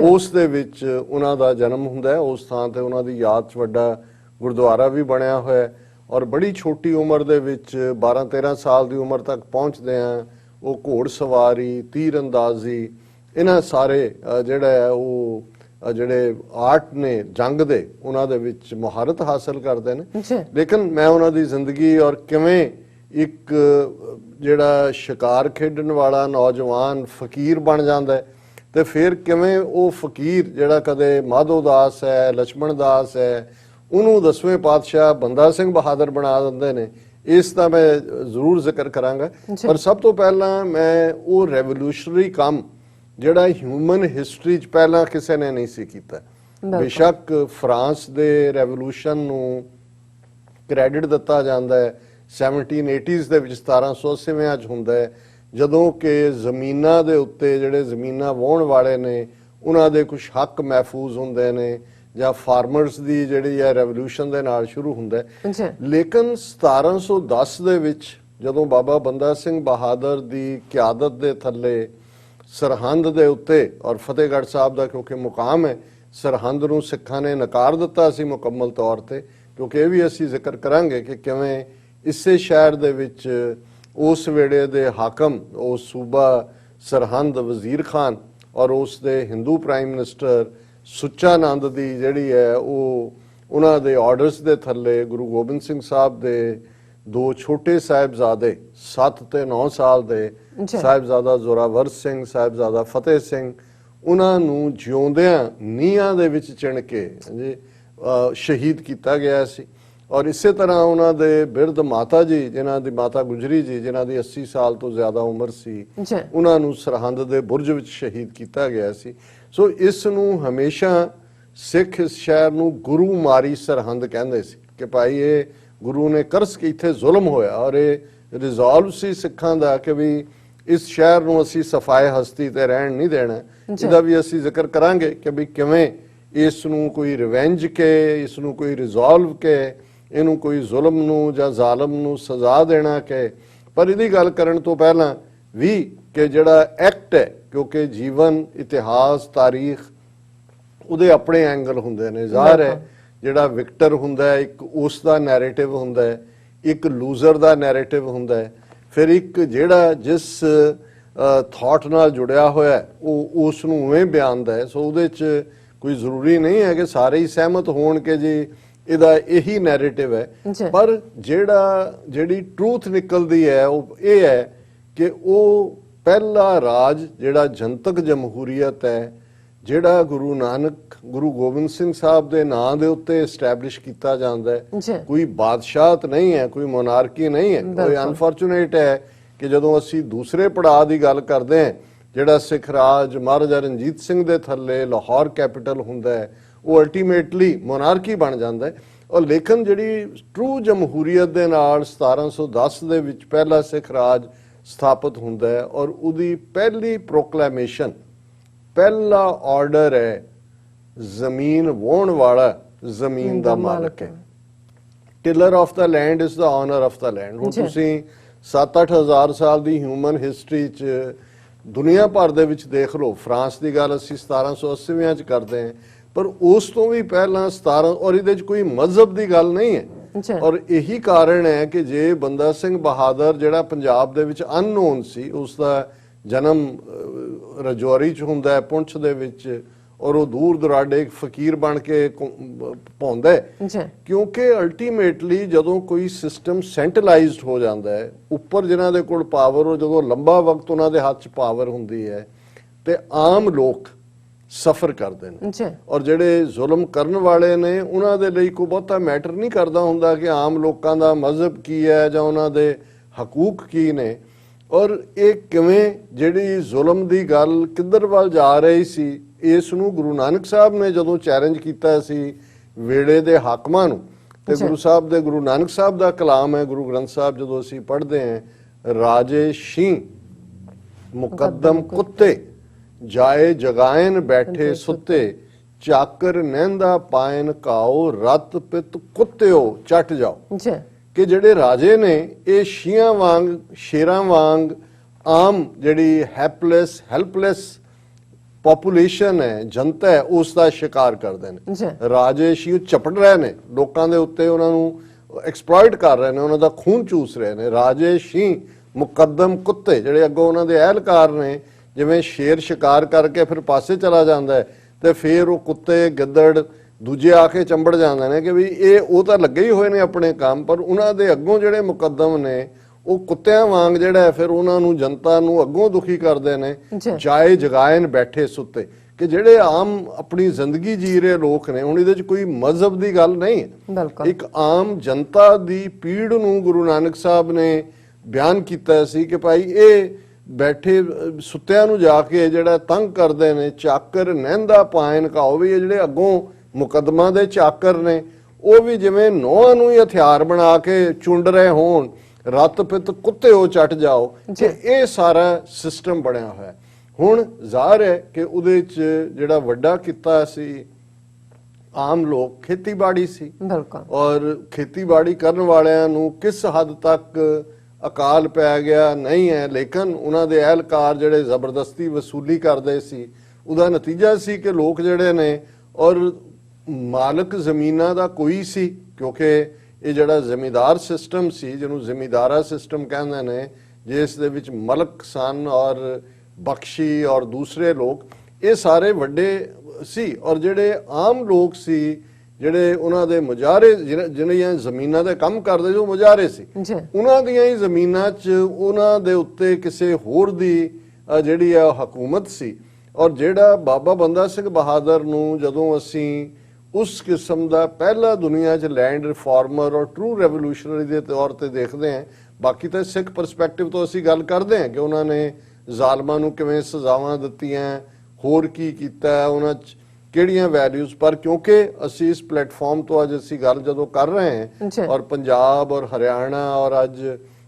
ਉਸ ਦੇ ਵਿੱਚ ਉਹਨਾਂ ਦਾ ਜਨਮ ਹੁੰਦਾ ਹੈ। ਉਸ ਥਾਂ ਤੇ ਉਹਨਾਂ ਦੀ ਯਾਦ 'ਚ ਵੱਡਾ ਗੁਰਦੁਆਰਾ ਵੀ ਬਣਿਆ ਹੋਇਆ ਹੈ ਔਰ ਬੜੀ ਛੋਟੀ ਉਮਰ ਦੇ ਵਿੱਚ 12-13 ਸਾਲ ਦੀ ਉਮਰ ਤੱਕ ਪਹੁੰਚਦੇ ਆ ਉਹ ਘੋੜ ਸਵਾਰੀ, ਤੀਰ ਅੰਦਾਜ਼ੀ, ਇਹਨਾਂ ਸਾਰੇ ਜਿਹੜਾ ਹੈ ਉਹ ਜਿਹੜੇ ਆਰਟ ਨੇ ਜੰਗ ਦੇ ਉਹਨਾਂ ਦੇ ਵਿੱਚ ਮੁਹਾਰਤ ਹਾਸਲ ਕਰਦੇ ਨੇ। ਲੇਕਿਨ ਮੈਂ ਉਹਨਾਂ ਦੀ ਜ਼ਿੰਦਗੀ ਔਰ ਕਿਵੇਂ ਇੱਕ ਜਿਹੜਾ ਸ਼ਿਕਾਰ ਖੇਡਣ ਵਾਲਾ ਨੌਜਵਾਨ ਫਕੀਰ ਬਣ ਜਾਂਦਾ ਹੈ ਤੇ ਫਿਰ ਕਿਵੇਂ ਉਹ ਫਕੀਰ ਜਿਹੜਾ ਕਦੇ ਮਾਧੋ ਦਾਸ ਹੈ, ਲਛਮਣ ਦਾਸ ਹੈ, ਉਹਨੂੰ 10ਵੇਂ ਪਾਤਸ਼ਾਹ ਬੰਦਾ ਸਿੰਘ ਬਹਾਦਰ ਬਣਾ ਦਿੰਦੇ ਨੇ, ਇਸ ਦਾ ਮੈਂ ਜ਼ਰੂਰ ਜ਼ਿਕਰ ਕਰਾਂਗਾ। ਪਰ ਸਭ ਤੋਂ ਪਹਿਲਾਂ ਮੈਂ ਉਹ ਰੈਵੋਲੂਸ਼ਨਰੀ ਕੰਮ ਜਿਹੜਾ ਹਿਊਮਨ ਹਿਸਟਰੀ 'ਚ ਪਹਿਲਾਂ ਕਿਸੇ ਨੇ ਨਹੀਂ ਸੀ ਕੀਤਾ। ਬੇਸ਼ੱਕ ਫਰਾਂਸ ਦੇ ਰੈਵੋਲੂਸ਼ਨ ਨੂੰ ਕ੍ਰੈਡਿਟ ਦਿੱਤਾ ਜਾਂਦਾ ਹੈ 1780s ਦੇ ਵਿੱਚ, 1780 'ਚ ਹੁੰਦਾ ਹੈ, ਜਦੋਂ ਕਿ ਜ਼ਮੀਨਾਂ ਦੇ ਉੱਤੇ ਜਿਹੜੇ ਜ਼ਮੀਨਾਂ ਵਾਹੁਣ ਵਾਲੇ ਨੇ ਉਹਨਾਂ ਦੇ ਕੁਝ ਹੱਕ ਮਹਿਫੂਜ਼ ਹੁੰਦੇ ਨੇ, ਜਾਂ ਫਾਰਮਰਸ ਦੀ ਜਿਹੜੀ ਹੈ ਰੈਵੋਲੂਸ਼ਨ ਦੇ ਨਾਲ ਸ਼ੁਰੂ ਹੁੰਦਾ ਹੈ। ਲੇਕਿਨ 1710 ਦੇ ਵਿੱਚ ਜਦੋਂ ਬਾਬਾ ਬੰਦਾ ਸਿੰਘ ਬਹਾਦਰ ਦੀ ਕਿਆਦਤ ਦੇ ਥੱਲੇ ਸਰਹੰਦ ਦੇ ਉੱਤੇ, ਔਰ ਫਤਿਹਗੜ੍ਹ ਸਾਹਿਬ ਦਾ ਕਿਉਂਕਿ ਮੁਕਾਮ ਹੈ, ਸਰਹੰਦ ਨੂੰ ਸਿੱਖਾਂ ਨੇ ਨਕਾਰ ਦਿੱਤਾ ਸੀ ਮੁਕੰਮਲ ਤੌਰ ਤੇ, ਕਿਉਂਕਿ ਇਹ ਵੀ ਅਸੀਂ ਜ਼ਿਕਰ ਕਰਾਂਗੇ ਕਿ ਕਿਵੇਂ ਇਸੇ ਸ਼ਹਿਰ ਦੇ ਵਿੱਚ ਉਸ ਵੇਲੇ ਦੇ ਹਾਕਮ, ਉਸ ਸੂਬਾ ਸਰਹੰਦ ਵਜ਼ੀਰ ਖਾਨ ਔਰ ਉਸ ਦੇ ਹਿੰਦੂ ਪ੍ਰਾਈਮ ਮਿਨਿਸਟਰ ਸੁੱਚਾਨੰਦ ਦੀ ਜਿਹੜੀ ਹੈ ਉਹ ਉਹਨਾਂ ਦੇ ਆਰਡਰਸ ਦੇ ਥੱਲੇ ਗੁਰੂ ਗੋਬਿੰਦ ਸਿੰਘ ਸਾਹਿਬ ਦੇ ਦੋ ਛੋਟੇ ਸਾਹਿਬਜ਼ਾਦੇ 7 ਤੇ 9 ਸਾਲ ਦੇ ਸਾਹਿਬਜ਼ਾਦਾ ਜ਼ੋਰਾਵਰ ਸਿੰਘ, ਸਾਹਿਬਜ਼ਾਦਾ ਫਤਿਹ ਸਿੰਘ, ਉਹਨਾਂ ਨੂੰ ਜਿਉਂਦਿਆਂ ਨੀਹਾਂ ਦੇ ਵਿੱਚ ਚਿਣ ਕੇ ਸ਼ਹੀਦ ਕੀਤਾ ਗਿਆ ਸੀ। ਔਰ ਇਸੇ ਤਰ੍ਹਾਂ ਉਹਨਾਂ ਦੇ ਬਿਰਧ ਮਾਤਾ ਜੀ, ਜਿਨ੍ਹਾਂ ਦੀ ਮਾਤਾ ਗੁਜਰੀ ਜੀ, ਜਿਨ੍ਹਾਂ ਦੀ 80 ਸਾਲ ਤੋਂ ਜ਼ਿਆਦਾ ਉਮਰ ਸੀ, ਉਹਨਾਂ ਨੂੰ ਸਰਹੰਦ ਦੇ ਬੁਰਜ ਵਿੱਚ ਸ਼ਹੀਦ ਕੀਤਾ ਗਿਆ ਸੀ। ਸੋ ਇਸ ਨੂੰ ਹਮੇਸ਼ਾ ਸਿੱਖ ਇਸ ਸ਼ਹਿਰ ਨੂੰ ਗੁਰੂ ਮਾਰੀ ਸਰਹੰਦ ਕਹਿੰਦੇ ਸੀ ਕਿ ਭਾਈ ਇਹ ਗੁਰੂ ਨੇ ਕਰਸ ਕਿ ਇੱਥੇ ਜ਼ੁਲਮ ਹੋਇਆ, ਔਰ ਇਹ ਰਿਜ਼ੋਲਵ ਸੀ ਸਿੱਖਾਂ ਦਾ ਕਿ ਵੀ ਇਸ ਸ਼ਹਿਰ ਨੂੰ ਅਸੀਂ ਸਫਾਏ ਹਸਤੀ ਤੇ ਰਹਿਣ ਨਹੀਂ ਦੇਣਾ। ਇਹਦਾ ਵੀ ਅਸੀਂ ਜ਼ਿਕਰ ਕਰਾਂਗੇ ਕਿ ਵੀ ਕਿਵੇਂ ਇਸ ਨੂੰ ਕੋਈ ਰਿਵੈਂਜ ਕੇ, ਇਸ ਨੂੰ ਕੋਈ ਰਿਜ਼ੋਲਵ ਕੇ, ਇਹਨੂੰ ਕੋਈ ਜ਼ੁਲਮ ਨੂੰ ਜਾਂ ਜ਼ਾਲਮ ਨੂੰ ਸਜ਼ਾ ਦੇਣਾ ਕਿ। ਪਰ ਇਹਦੀ ਗੱਲ ਕਰਨ ਤੋਂ ਪਹਿਲਾਂ ਵੀ ਕਿ ਜਿਹੜਾ ਐਕਟ ਹੈ, ਕਿਉਂਕਿ ਜੀਵਨ, ਇਤਿਹਾਸ, ਤਾਰੀਖ ਉਹਦੇ ਆਪਣੇ ਐਂਗਲ ਹੁੰਦੇ ਨੇ। ਜ਼ਾਹਰ ਹੈ ਜਿਹੜਾ ਵਿਕਟਰ ਹੁੰਦਾ ਹੈ ਇੱਕ ਉਸ ਦਾ ਨੈਰੇਟਿਵ ਹੁੰਦਾ ਹੈ, ਇੱਕ ਲੂਜ਼ਰ ਦਾ ਨੈਰੇਟਿਵ ਹੁੰਦਾ ਹੈ, ਫਿਰ ਇੱਕ ਜਿਹੜਾ ਜਿਸ ਥਾਟ ਨਾਲ ਜੁੜਿਆ ਹੋਇਆ ਉਹ ਉਸ ਨੂੰ ਉਵੇਂ ਬਿਆਨਦਾ ਹੈ। ਸੋ ਉਹਦੇ 'ਚ ਕੋਈ ਜ਼ਰੂਰੀ ਨਹੀਂ ਹੈ ਕਿ ਸਾਰੇ ਹੀ ਸਹਿਮਤ ਹੋਣ ਕਿ ਜੀ ਇਹਦਾ ਇਹੀ ਨੈਰੇਟਿਵ ਹੈ। ਪਰ ਜਿਹੜੀ ਟਰੂਥ ਨਿਕਲਦੀ ਹੈ ਉਹ ਇਹ ਹੈ ਕਿ ਉਹ ਪਹਿਲਾ ਰਾਜ ਜਿਹੜਾ ਜਨਤਕ ਜਮਹੂਰੀਅਤ ਹੈ, ਜਿਹੜਾ ਗੁਰੂ ਨਾਨਕ, ਗੁਰੂ ਗੋਬਿੰਦ ਸਿੰਘ ਸਾਹਿਬ ਦੇ ਨਾਂ ਦੇ ਉੱਤੇ ਐਸਟੈਬਲਿਸ਼ ਕੀਤਾ ਜਾਂਦਾ ਹੈ। ਕੋਈ ਬਾਦਸ਼ਾਹਤ ਨਹੀਂ ਹੈ, ਕੋਈ ਮੋਨਾਰਕੀ ਨਹੀਂ ਹੈ। ਕੋਈ ਅਨਫੋਰਚੂਨੇਟ ਹੈ ਕਿ ਜਦੋਂ ਅਸੀਂ ਦੂਸਰੇ ਪੜਾਅ ਦੀ ਗੱਲ ਕਰਦੇ ਹਾਂ, ਜਿਹੜਾ ਸਿੱਖ ਰਾਜ ਮਹਾਰਾਜਾ ਰਣਜੀਤ ਸਿੰਘ ਦੇ ਥੱਲੇ ਲਾਹੌਰ ਕੈਪੀਟਲ ਹੁੰਦਾ ਹੈ, ਉਹ ਅਲਟੀਮੇਟਲੀ ਮੋਨਾਰਕੀ ਬਣ ਜਾਂਦਾ ਹੈ। ਔਰ ਲੇਕਿਨ ਜਿਹੜੀ ਟਰੂ ਜਮਹੂਰੀਅਤ ਦੇ ਨਾਲ 1710 ਦੇ ਵਿੱਚ ਪਹਿਲਾ ਸਿੱਖ ਰਾਜ ਸਥਾਪਿਤ ਹੁੰਦਾ ਹੈ ਔਰ ਉਹਦੀ ਪਹਿਲੀ ਪ੍ਰੋਕਲੇਮੇਸ਼ਨ, ਪਹਿਲਾ ਆਰਡਰ ਹੈ ਜ਼ਮੀਨ ਵਾਹੁਣ ਵਾਲਾ ਜ਼ਮੀਨ ਦਾ ਮਾਲਕ ਹੈ। Tiller of the land is the owner of the land. ਹੁਣ ਤੁਸੀਂ 7-8 ਹਜ਼ਾਰ ਸਾਲ ਦੀ ਹਿਊਮਨ ਹਿਸਟਰੀ 'ਚ ਦੁਨੀਆ ਭਰ ਦੇ ਵਿੱਚ ਦੇਖ ਲਓ, ਫਰਾਂਸ ਦੀ ਗੱਲ ਅਸੀਂ 1780 'ਚ ਕਰਦੇ ਹਾਂ, ਪਰ ਉਸ ਤੋਂ ਵੀ ਪਹਿਲਾਂ 17, ਔਰ ਇਹਦੇ 'ਚ ਕੋਈ ਮਜ਼ਹਬ ਦੀ ਗੱਲ ਨਹੀਂ ਹੈ। ਔਰ ਇਹੀ ਕਾਰਨ ਹੈ ਕਿ ਜੇ ਬੰਦਾ ਸਿੰਘ ਬਹਾਦਰ ਜਿਹੜਾ ਪੰਜਾਬ ਦੇ ਵਿੱਚ ਅਨਨੋਨ ਸੀ, ਉਸ ਦਾ ਜਨਮ ਰਜੌਰੀ 'ਚ ਹੁੰਦਾ ਹੈ, ਪੁੰਛ ਦੇ ਵਿੱਚ, ਔਰ ਉਹ ਦੂਰ ਦੁਰਾਡੇ ਇੱਕ ਫਕੀਰ ਬਣ ਕੇ ਪਾਉਂਦਾ ਹੈ। ਕਿਉਂਕਿ ਅਲਟੀਮੇਟਲੀ ਜਦੋਂ ਕੋਈ ਸਿਸਟਮ ਸੈਂਟਰਲਾਈਜ਼ਡ ਹੋ ਜਾਂਦਾ ਹੈ, ਉੱਪਰ ਜਿਨ੍ਹਾਂ ਦੇ ਕੋਲ ਪਾਵਰ, ਉਹ ਜਦੋਂ ਲੰਬਾ ਵਕਤ ਉਹਨਾਂ ਦੇ ਹੱਥ 'ਚ ਪਾਵਰ ਹੁੰਦੀ ਹੈ ਤੇ ਆਮ ਲੋਕ ਸਫਰ ਕਰਦੇ ਨੇ। ਔਰ ਜਿਹੜੇ ਜ਼ੁਲਮ ਕਰਨ ਵਾਲੇ ਨੇ ਉਹਨਾਂ ਦੇ ਲਈ ਕੋਈ ਬਹੁਤਾ ਮੈਟਰ ਨਹੀਂ ਕਰਦਾ ਹੁੰਦਾ ਕਿ ਆਮ ਲੋਕਾਂ ਦਾ ਮਜ਼ਹਬ ਕੀ ਹੈ ਜਾਂ ਉਹਨਾਂ ਦੇ ਹਕੂਕ ਕੀ ਨੇ। ਔਰ ਇਹ ਕਿਵੇਂ ਜਿਹੜੀ ਜ਼ੁਲਮ ਦੀ ਗੱਲ ਕਿੱਧਰ ਵੱਲ ਜਾ ਰਹੀ ਸੀ, ਇਸ ਨੂੰ ਗੁਰੂ ਨਾਨਕ ਸਾਹਿਬ ਨੇ ਜਦੋਂ ਚੈਲੰਜ ਕੀਤਾ ਸੀ ਵੇਲੇ ਦੇ ਹਾਕਮਾਂ ਨੂੰ, ਤੇ ਗੁਰੂ ਨਾਨਕ ਸਾਹਿਬ ਦਾ ਕਲਾਮ ਹੈ ਗੁਰੂ ਗ੍ਰੰਥ ਸਾਹਿਬ ਜਦੋਂ ਅਸੀਂ ਪੜ੍ਹਦੇ ਹਾਂ, ਰਾਜੇ ਸ਼ੀਂ ਮੁਕੱਦਮ ਕੁੱਤੇ ਜਾਏ ਜਗਾਇਨ ਬੈਠੇ ਸੁੱਤੇ, ਚਾਕਰ ਨਹਿੰਦਾ ਪਾਇਨ ਕਾਓ, ਰਤ ਪਿਤ ਕੁੱਤਿਓ ਚੱਟ ਜਾਓ। ਕਿ ਜਿਹੜੇ ਰਾਜੇ ਨੇ ਇਹ ਸ਼ੀਆਂ ਵਾਂਗ, ਸ਼ੇਰਾਂ ਵਾਂਗ ਆਮ ਜਿਹੜੀ ਹੈਲਪਲੈਸ ਪੋਪੂਲੇਸ਼ਨ ਹੈ, ਜਨਤਾ ਹੈ, ਉਸ ਦਾ ਸ਼ਿਕਾਰ ਕਰਦੇ ਨੇ। ਜੀ ਰਾਜੇਸ਼ ਹੀ ਚਪਟ ਰਹੇ ਨੇ ਲੋਕਾਂ ਦੇ ਉੱਤੇ, ਉਹਨਾਂ ਨੂੰ ਐਕਸਪਲੋਇਟ ਕਰ ਰਹੇ ਨੇ, ਉਹਨਾਂ ਦਾ ਖੂਨ ਚੂਸ ਰਹੇ ਨੇ। ਰਾਜੇਸ਼ ਹੀ ਮੁਕੱਦਮ ਕੁੱਤੇ ਜਿਹੜੇ ਅੱਗੋਂ ਉਹਨਾਂ ਦੇ ਅਹਿਲਕਾਰ ਨੇ, ਜਿਵੇਂ ਸ਼ੇਰ ਸ਼ਿਕਾਰ ਕਰਕੇ ਫਿਰ ਪਾਸੇ ਚਲਾ ਜਾਂਦਾ ਹੈ ਤੇ ਫਿਰ ਉਹ ਕੁੱਤੇ ਗਿੱਦੜ ਦੂਜੇ ਆ ਕੇ ਚੰਬੜ ਜਾਂਦੇ ਨੇ ਕਿ ਵੀ ਉਹ ਤਾਂ ਲੱਗੇ ਹੀ ਹੋਏ ਨੇ ਆਪਣੇ ਕੰਮ, ਪਰ ਉਹਨਾਂ ਦੇ ਅੱਗੋਂ ਜਿਹੜੇ ਮੁਕੱਦਮ ਨੇ ਉਹ ਕੁੱਤਿਆਂ ਵਾਂਗ ਜਿਹੜਾ ਹੈ ਫਿਰ ਉਹਨਾਂ ਨੂੰ, ਜਨਤਾ ਨੂੰ ਅੱਗੋਂ ਦੁਖੀ ਕਰਦੇ ਨੇ। ਜਾਏ ਜਗਾਇਨ ਬੈਠੇ ਸੁੱਤੇ, ਕਿ ਜਿਹੜੇ ਆਮ ਆਪਣੀ ਜ਼ਿੰਦਗੀ ਜੀ ਰਹੇ ਲੋਕ ਨੇ, ਹੁਣ ਇਹਦੇ 'ਚ ਕੋਈ ਮਜ਼ਹਬ ਦੀ ਗੱਲ ਨਹੀਂ ਹੈ। ਇੱਕ ਆਮ ਜਨਤਾ ਦੀ ਪੀੜ ਨੂੰ ਗੁਰੂ ਨਾਨਕ ਸਾਹਿਬ ਨੇ ਬਿਆਨ ਕੀਤਾ ਸੀ ਕਿ ਭਾਈ ਇਹ ਬੈਠੇ ਸੁੱਤਿਆਂ ਨੂੰ ਜਾ ਕੇ ਜਿਹੜਾ ਤੰਗ ਕਰਦੇ ਨੇ, ਚਾਕਰ ਨਹਿੰਦਾ ਪਾਇਨ ਕਾਓ, ਵੀ ਇਹ ਜਿਹੜੇ ਅੱਗੋਂ ਮੁਕੱਦਮਾਂ ਦੇ ਚਾਕਰ ਨੇ, ਉਹ ਵੀ ਜਿਵੇਂ ਨੌਹਾਂ ਨੂੰ ਹੀ ਹਥਿਆਰ ਬਣਾ ਕੇ ਚੁੰਡ ਰਹੇ ਹੋਣ, ਰੱਤ ਪਿੱਤ ਕੁੱਤੇ ਉਹ ਚੱਟ ਜਾਓ, ਕਿ ਇਹ ਸਾਰਾ ਸਿਸਟਮ ਬਣਿਆ ਹੋਇਆ। ਹੁਣ ਜ਼ਾਹਰ ਹੈ ਕਿ ਉਹਦੇ 'ਚ ਜਿਹੜਾ ਵੱਡਾ ਕੀਤਾ ਸੀ ਆਮ ਲੋਕ, ਖੇਤੀਬਾੜੀ ਸੀ। ਔਰ ਖੇਤੀਬਾੜੀ ਕਰਨ ਵਾਲਿਆਂ ਨੂੰ ਕਿਸ ਹੱਦ ਤੱਕ ਅਕਾਲ ਪੈ ਗਿਆ ਨਹੀਂ ਹੈ, ਲੇਕਿਨ ਉਹਨਾਂ ਦੇ ਅਹਿਲਕਾਰ ਜਿਹੜੇ ਜ਼ਬਰਦਸਤੀ ਵਸੂਲੀ ਕਰਦੇ ਸੀ, ਉਹਦਾ ਨਤੀਜਾ ਸੀ ਕਿ ਲੋਕ ਜਿਹੜੇ ਨੇ, ਔਰ ਮਾਲਕ ਜ਼ਮੀਨਾਂ ਦਾ ਕੋਈ ਸੀ, ਕਿਉਂਕਿ ਇਹ ਜਿਹੜਾ ਜ਼ਮੀਂਦਾਰ ਸਿਸਟਮ ਸੀ, ਜਿਹਨੂੰ ਜ਼ਮੀਂਦਾਰਾ ਸਿਸਟਮ ਕਹਿੰਦੇ ਨੇ, ਜਿਸ ਦੇ ਵਿੱਚ ਮਲਕ ਸਨ ਔਰ ਬਖਸ਼ੀ ਔਰ ਦੂਸਰੇ ਲੋਕ, ਇਹ ਸਾਰੇ ਵੱਡੇ ਸੀ। ਔਰ ਜਿਹੜੇ ਆਮ ਲੋਕ ਸੀ, ਜਿਹੜੇ ਉਹਨਾਂ ਦੇ ਮੁਜਾਰੇ, ਜਿਹਨਾਂ ਜ਼ਮੀਨਾਂ ਦੇ ਕੰਮ ਕਰਦੇ ਸੀ, ਉਹ ਮੁਜਾਰੇ ਸੀ, ਉਹਨਾਂ ਦੀਆਂ ਹੀ ਜ਼ਮੀਨਾਂ 'ਚ ਉਹਨਾਂ ਦੇ ਉੱਤੇ ਕਿਸੇ ਹੋਰ ਦੀ ਜਿਹੜੀ ਆ ਹਕੂਮਤ ਸੀ। ਔਰ ਜਿਹੜਾ ਬਾਬਾ ਬੰਦਾ ਸਿੰਘ ਬਹਾਦਰ ਨੂੰ ਜਦੋਂ ਅਸੀਂ ਉਸ ਕਿਸਮ ਦਾ ਪਹਿਲਾ ਦੁਨੀਆ 'ਚ ਲੈਂਡ ਰਿਫਾਰਮਰ ਔਰ ਟਰੂ ਰੈਵੋਲੂਸ਼ਨਰੀ ਦੇ ਤੌਰ ਤੇ ਦੇਖਦੇ ਹਾਂ, ਬਾਕੀ ਤਾਂ ਸਿੱਖ ਪਰਸਪੈਕਟਿਵ ਤੋਂ ਅਸੀਂ ਗੱਲ ਕਰਦੇ ਹਾਂ ਕਿ ਉਹਨਾਂ ਨੇ ਜ਼ਾਲਮਾਂ ਨੂੰ ਕਿਵੇਂ ਸਜ਼ਾਵਾਂ ਦਿੱਤੀਆਂ, ਹੋਰ ਕੀ ਕੀਤਾ, ਉਹਨਾਂ 'ਚ ਕਿਹੜੀਆਂ ਵੈਲਿਊਜ਼, ਪਰ ਕਿਉਂਕਿ ਅਸੀਂ ਇਸ ਪਲੇਟਫਾਰਮ ਤੋਂ ਅੱਜ ਅਸੀਂ ਗੱਲ ਜਦੋਂ ਕਰ ਰਹੇ ਹਾਂ, ਔਰ ਪੰਜਾਬ ਔਰ ਹਰਿਆਣਾ ਔਰ ਅੱਜ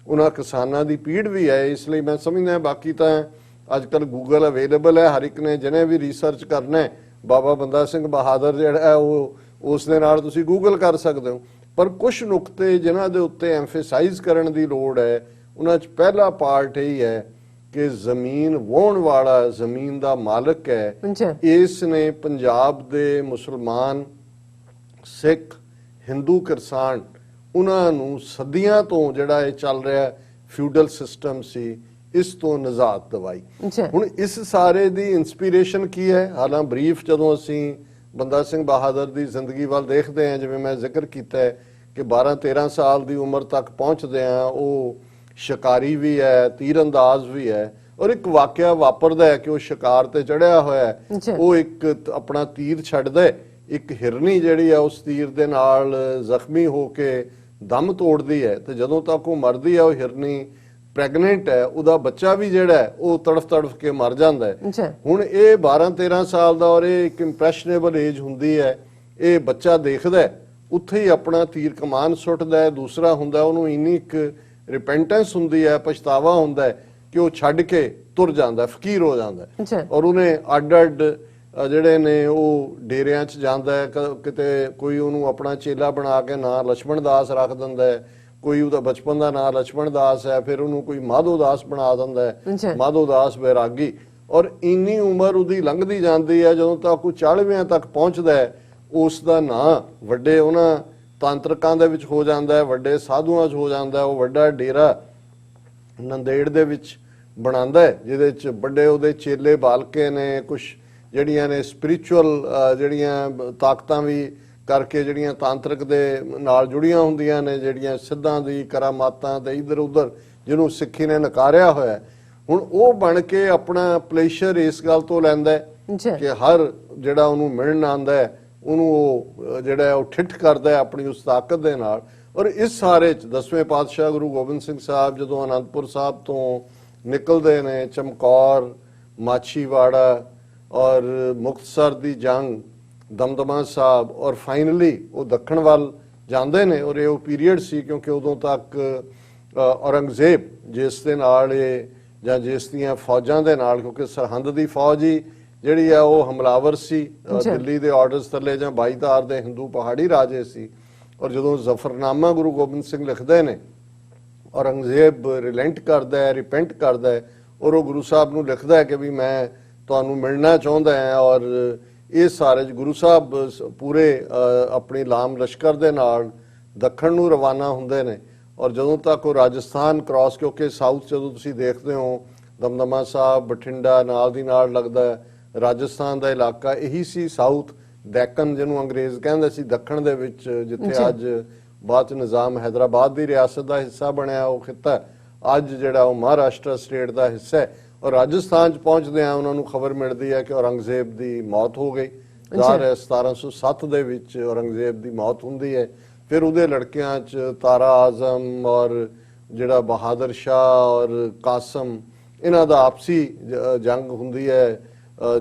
ਉਹਨਾਂ ਕਿਸਾਨਾਂ ਦੀ ਪੀੜ ਵੀ ਹੈ, ਇਸ ਲਈ ਮੈਂ ਸਮਝਦਾ ਬਾਕੀ ਤਾਂ ਅੱਜ ਕੱਲ੍ਹ ਗੂਗਲ ਅਵੇਲੇਬਲ ਹੈ, ਹਰ ਇੱਕ ਨੇ ਜਿਹਨੇ ਵੀ ਰਿਸਰਚ ਕਰਨਾ ਬਾਬਾ ਬੰਦਾ ਸਿੰਘ ਬਹਾਦਰ ਜਿਹੜਾ ਹੈ ਉਹ ਉਸ ਦੇ ਨਾਲ ਤੁਸੀਂ ਗੂਗਲ ਕਰ ਸਕਦੇ ਹੋ। ਪਰ ਕੁਝ ਨੁਕਤੇ ਜਿਨ੍ਹਾਂ ਦੇ ਉੱਤੇ ਐਮਫੇਸਾਈਜ਼ ਕਰਨ ਦੀ ਲੋੜ ਹੈ, ਉਹਨਾਂ 'ਚ ਪਹਿਲਾ ਪਾਰਟ ਇਹ ਹੈ ਕਿ ਜ਼ਮੀਨ ਵਾਹੁਣ ਵਾਲਾ ਜ਼ਮੀਨ ਦਾ ਮਾਲਕ ਹੈ। ਇਸ ਨੇ ਪੰਜਾਬ ਦੇ ਮੁਸਲਮਾਨ, ਸਿੱਖ, ਹਿੰਦੂ, ਕਿਸਾਨ, ਉਹਨਾਂ ਨੂੰ ਸਦੀਆਂ ਤੋਂ ਜਿਹੜਾ ਇਹ ਚੱਲ ਰਿਹਾ ਫਿਊਡਲ ਸਿਸਟਮ ਸੀ, ਇਸ ਤੋਂ ਨਿਜਾਤ ਦਿਵਾਈ। ਹੁਣ ਇਸ ਸਾਰੇ ਦੀ ਇਨਸਪੀਰੇਸ਼ਨ ਕੀ ਹੈ? ਹਾਲਾਂ ਬਰੀਫ ਜਦੋਂ ਅਸੀਂ ਬੰਦਾ ਸਿੰਘ ਬਹਾਦਰ ਦੀ ਜ਼ਿੰਦਗੀ ਵੱਲ ਦੇਖਦੇ ਹਾਂ, ਜਿਵੇਂ ਮੈਂ ਜ਼ਿਕਰ ਕੀਤਾ ਹੈ ਕਿ 12-13 ਸਾਲ ਦੀ ਉਮਰ ਤੱਕ ਪਹੁੰਚਦੇ ਆ ਉਹ ਸ਼ਿਕਾਰੀ ਵੀ ਹੈ, ਤੀਰਅੰਦਾਜ਼ ਵੀ ਹੈ। ਔਰ ਇੱਕ ਵਾਕਿਆ ਵਾਪਰਦਾ ਹੈ ਕਿ ਉਹ ਸ਼ਿਕਾਰ ਤੇ ਚੜਿਆ ਹੋਇਆ ਹੈ, ਉਹ ਇੱਕ ਆਪਣਾ ਤੀਰ ਛੱਡਦਾ, ਇੱਕ ਹਿਰਨੀ ਜਿਹੜੀ ਆ ਉਸ ਤੀਰ ਦੇ ਨਾਲ ਜ਼ਖਮੀ ਹੋ ਕੇ ਦਮ ਤੋੜਦੀ ਹੈ, ਤੇ ਜਦੋਂ ਤੱਕ ਉਹ ਮਰਦੀ ਹੈ, ਉਹ ਹਿਰਨੀ ਪ੍ਰੈਗਨੈਂਟ ਹੈ, ਉਹਦਾ ਬੱਚਾ ਵੀ ਜਿਹੜਾ ਹੈ ਉਹ ਤੜਫ ਤੜਫ ਕੇ ਮਰ ਜਾਂਦਾ ਹੈ। ਹੁਣ ਇਹ 12-13 ਸਾਲ ਦਾ ਔਰ ਇਹ ਇੱਕ ਇੰਪ੍ਰੈਸ਼ਨੇਬਲ ਏਜ ਹੁੰਦੀ ਹੈ, ਇਹ ਬੱਚਾ ਦੇਖਦਾ ਉੱਥੇ ਹੀ ਆਪਣਾ ਤੀਰ ਕਮਾਨ ਸੁੱਟਦਾ ਹੈ। ਦੂਸਰਾ ਹੁੰਦਾ ਉਹਨੂੰ ਇੰਨੀ ਇੱਕ ਰਿਪੈਂਟੈਂਸ ਹੁੰਦੀ ਹੈ, ਪਛਤਾਵਾ ਹੁੰਦਾ ਹੈ ਕਿ ਉਹ ਛੱਡ ਕੇ ਤੁਰ ਜਾਂਦਾ, ਫਕੀਰ ਹੋ ਜਾਂਦਾ, ਔਰ ਉਹਨੇ ਅੱਡ-ਅੱਡ ਜਿਹੜੇ ਨੇ ਉਹ ਡੇਰਿਆਂ 'ਚ ਜਾਂਦਾ ਹੈ। ਕਿਤੇ ਕੋਈ ਉਹਨੂੰ ਆਪਣਾ ਚੇਲਾ ਬਣਾ ਕੇ ਨਾਂ ਲਛਮਣ ਦਾਸ ਰੱਖ ਦਿੰਦਾ ਹੈ, ਕੋਈ ਉਹਦਾ ਬਚਪਨ ਦਾ ਨਾਂ ਲਛਮਣ ਦਾਸ ਹੈ, ਫਿਰ ਉਹਨੂੰ ਕੋਈ ਮਾਧੋ ਦਾਸ ਬਣਾ ਦਿੰਦਾ ਹੈ, ਮਾਧੋ ਦਾਸ ਬੈਰਾਗੀ। ਔਰ ਇੰਨੀ ਉਮਰ ਉਹਦੀ ਲੰਘਦੀ ਜਾਂਦੀ ਹੈ, ਜਦੋਂ ਤੱਕ ਉਹ 40ਵਿਆਂ ਤੱਕ ਪਹੁੰਚਦਾ ਹੈ, ਉਸ ਦਾ ਨਾਂ ਵੱਡੇ ਉਹਨਾਂ ਤਾਂਤਰਿਕਾਂ ਦੇ ਵਿੱਚ ਹੋ ਜਾਂਦਾ ਹੈ, ਵੱਡੇ ਸਾਧੂਆਂ 'ਚ ਹੋ ਜਾਂਦਾ ਹੈ। ਉਹ ਵੱਡਾ ਡੇਰਾ ਨੰਦੇੜ ਦੇ ਵਿੱਚ ਬਣਾਉਂਦਾ ਹੈ, ਜਿਹਦੇ 'ਚ ਵੱਡੇ ਉਹਦੇ ਚੇਲੇ ਬਾਲਕੇ ਨੇ, ਕੁਛ ਜਿਹੜੀਆਂ ਨੇ ਸਪਿਰਿਚੁਅਲ ਜਿਹੜੀਆਂ ਤਾਕਤਾਂ ਵੀ ਕਰਕੇ ਜਿਹੜੀਆਂ ਤਾਂਤਰਿਕ ਦੇ ਨਾਲ ਜੁੜੀਆਂ ਹੁੰਦੀਆਂ ਨੇ, ਜਿਹੜੀਆਂ ਸਿੱਧਾਂ ਦੀ ਕਰਾਮਾਤਾਂ ਤੇ ਇੱਧਰ ਉੱਧਰ ਜਿਹਨੂੰ ਸਿੱਖੀ ਨੇ ਨਕਾਰਿਆ ਹੋਇਆ, ਹੁਣ ਉਹ ਬਣ ਕੇ ਆਪਣਾ ਪਲੇਸ਼ਰ ਇਸ ਗੱਲ ਤੋਂ ਲੈਂਦਾ ਕਿ ਹਰ ਜਿਹੜਾ ਉਹਨੂੰ ਮਿਲਣ ਆਉਂਦਾ ਹੈ ਉਹਨੂੰ ਉਹ ਜਿਹੜਾ ਉਹ ਠਿੱਠ ਕਰਦਾ ਆਪਣੀ ਉਸ ਤਾਕਤ ਦੇ ਨਾਲ। ਔਰ ਇਸ ਸਾਰੇ 'ਚ 10ਵੇਂ ਪਾਤਸ਼ਾਹ ਗੁਰੂ ਗੋਬਿੰਦ ਸਿੰਘ ਸਾਹਿਬ ਜਦੋਂ ਅਨੰਦਪੁਰ ਸਾਹਿਬ ਤੋਂ ਨਿਕਲਦੇ ਨੇ, ਚਮਕੌਰ, ਮਾਛੀਵਾੜਾ ਔਰ ਮੁਕਤਸਰ ਦੀ ਜੰਗ, ਦਮਦਮਾ ਸਾਹਿਬ, ਔਰ ਫਾਈਨਲੀ ਉਹ ਦੱਖਣ ਵੱਲ ਜਾਂਦੇ ਨੇ। ਔਰ ਇਹ ਉਹ ਪੀਰੀਅਡ ਸੀ ਕਿਉਂਕਿ ਉਦੋਂ ਤੱਕ ਔਰੰਗਜ਼ੇਬ ਜਿਸ ਦੇ ਨਾਲ ਇਹ ਜਾਂ ਜਿਸ ਦੀਆਂ ਫੌਜਾਂ ਦੇ ਨਾਲ, ਕਿਉਂਕਿ ਸਰਹੰਦ ਦੀ ਫੌਜ ਹੀ ਜਿਹੜੀ ਆ ਉਹ ਹਮਲਾਵਰ ਸੀ, ਦਿੱਲੀ ਦੇ ਆਰਡਰਸ ਥੱਲੇ ਜਾਂ 22 ਧਾਰ ਦੇ ਹਿੰਦੂ ਪਹਾੜੀ ਰਾਜੇ ਸੀ। ਔਰ ਜਦੋਂ ਜ਼ਫਰਨਾਮਾ ਗੁਰੂ ਗੋਬਿੰਦ ਸਿੰਘ ਲਿਖਦੇ ਨੇ, ਔਰੰਗਜ਼ੇਬ ਰਿਲੈਂਟ ਕਰਦਾ ਹੈ, ਰਿਪੈਂਟ ਕਰਦਾ ਹੈ, ਔਰ ਉਹ ਗੁਰੂ ਸਾਹਿਬ ਨੂੰ ਲਿਖਦਾ ਹੈ ਕਿ ਵੀ ਮੈਂ ਤੁਹਾਨੂੰ ਮਿਲਣਾ ਚਾਹੁੰਦਾ ਹਾਂ। ਔਰ ਇਸ ਸਾਰੇ 'ਚ ਗੁਰੂ ਸਾਹਿਬ ਪੂਰੇ ਆਪਣੀ ਲਾਮ ਲਸ਼ਕਰ ਦੇ ਨਾਲ ਦੱਖਣ ਨੂੰ ਰਵਾਨਾ ਹੁੰਦੇ ਨੇ। ਔਰ ਜਦੋਂ ਤੱਕ ਉਹ ਰਾਜਸਥਾਨ ਕ੍ਰਾਸ, ਕਿਉਂਕਿ ਸਾਊਥ ਜਦੋਂ ਤੁਸੀਂ ਦੇਖਦੇ ਹੋ ਦਮਦਮਾ ਸਾਹਿਬ, ਬਠਿੰਡਾ ਨਾਲ ਦੀ ਨਾਲ ਲੱਗਦਾ ਹੈ, ਰਾਜਸਥਾਨ ਦਾ ਇਲਾਕਾ ਇਹੀ ਸੀ ਸਾਊਥ ਡੈਕਨ, ਜਿਹਨੂੰ ਅੰਗਰੇਜ਼ ਕਹਿੰਦੇ ਸੀ, ਦੱਖਣ ਦੇ ਵਿੱਚ ਜਿੱਥੇ ਅੱਜ ਬਾਅਦ 'ਚ ਨਿਜ਼ਾਮ ਹੈਦਰਾਬਾਦ ਦੀ ਰਿਆਸਤ ਦਾ ਹਿੱਸਾ ਬਣਿਆ ਉਹ ਖਿੱਤਾ ਅੱਜ ਜਿਹੜਾ ਉਹ ਮਹਾਰਾਸ਼ਟਰ ਸਟੇਟ ਦਾ ਹਿੱਸਾ ਹੈ। ਔਰ ਰਾਜਸਥਾਨ 'ਚ ਪਹੁੰਚਦੇ ਆ ਉਹਨਾਂ ਨੂੰ ਖਬਰ ਮਿਲਦੀ ਹੈ ਕਿ ਔਰੰਗਜ਼ੇਬ ਦੀ ਮੌਤ ਹੋ ਗਈ। ਜ਼ਾਹਰ ਹੈ 1707 ਦੇ ਵਿੱਚ ਔਰੰਗਜ਼ੇਬ ਦੀ ਮੌਤ ਹੁੰਦੀ ਹੈ। ਫਿਰ ਉਹਦੇ ਲੜਕਿਆਂ 'ਚ ਤਾਰਾ ਆਜ਼ਮ ਔਰ ਜਿਹੜਾ ਬਹਾਦਰ ਸ਼ਾਹ ਔਰ ਕਾਸਮ, ਇਹਨਾਂ ਦਾ ਆਪਸੀ ਜੰਗ ਹੁੰਦੀ ਹੈ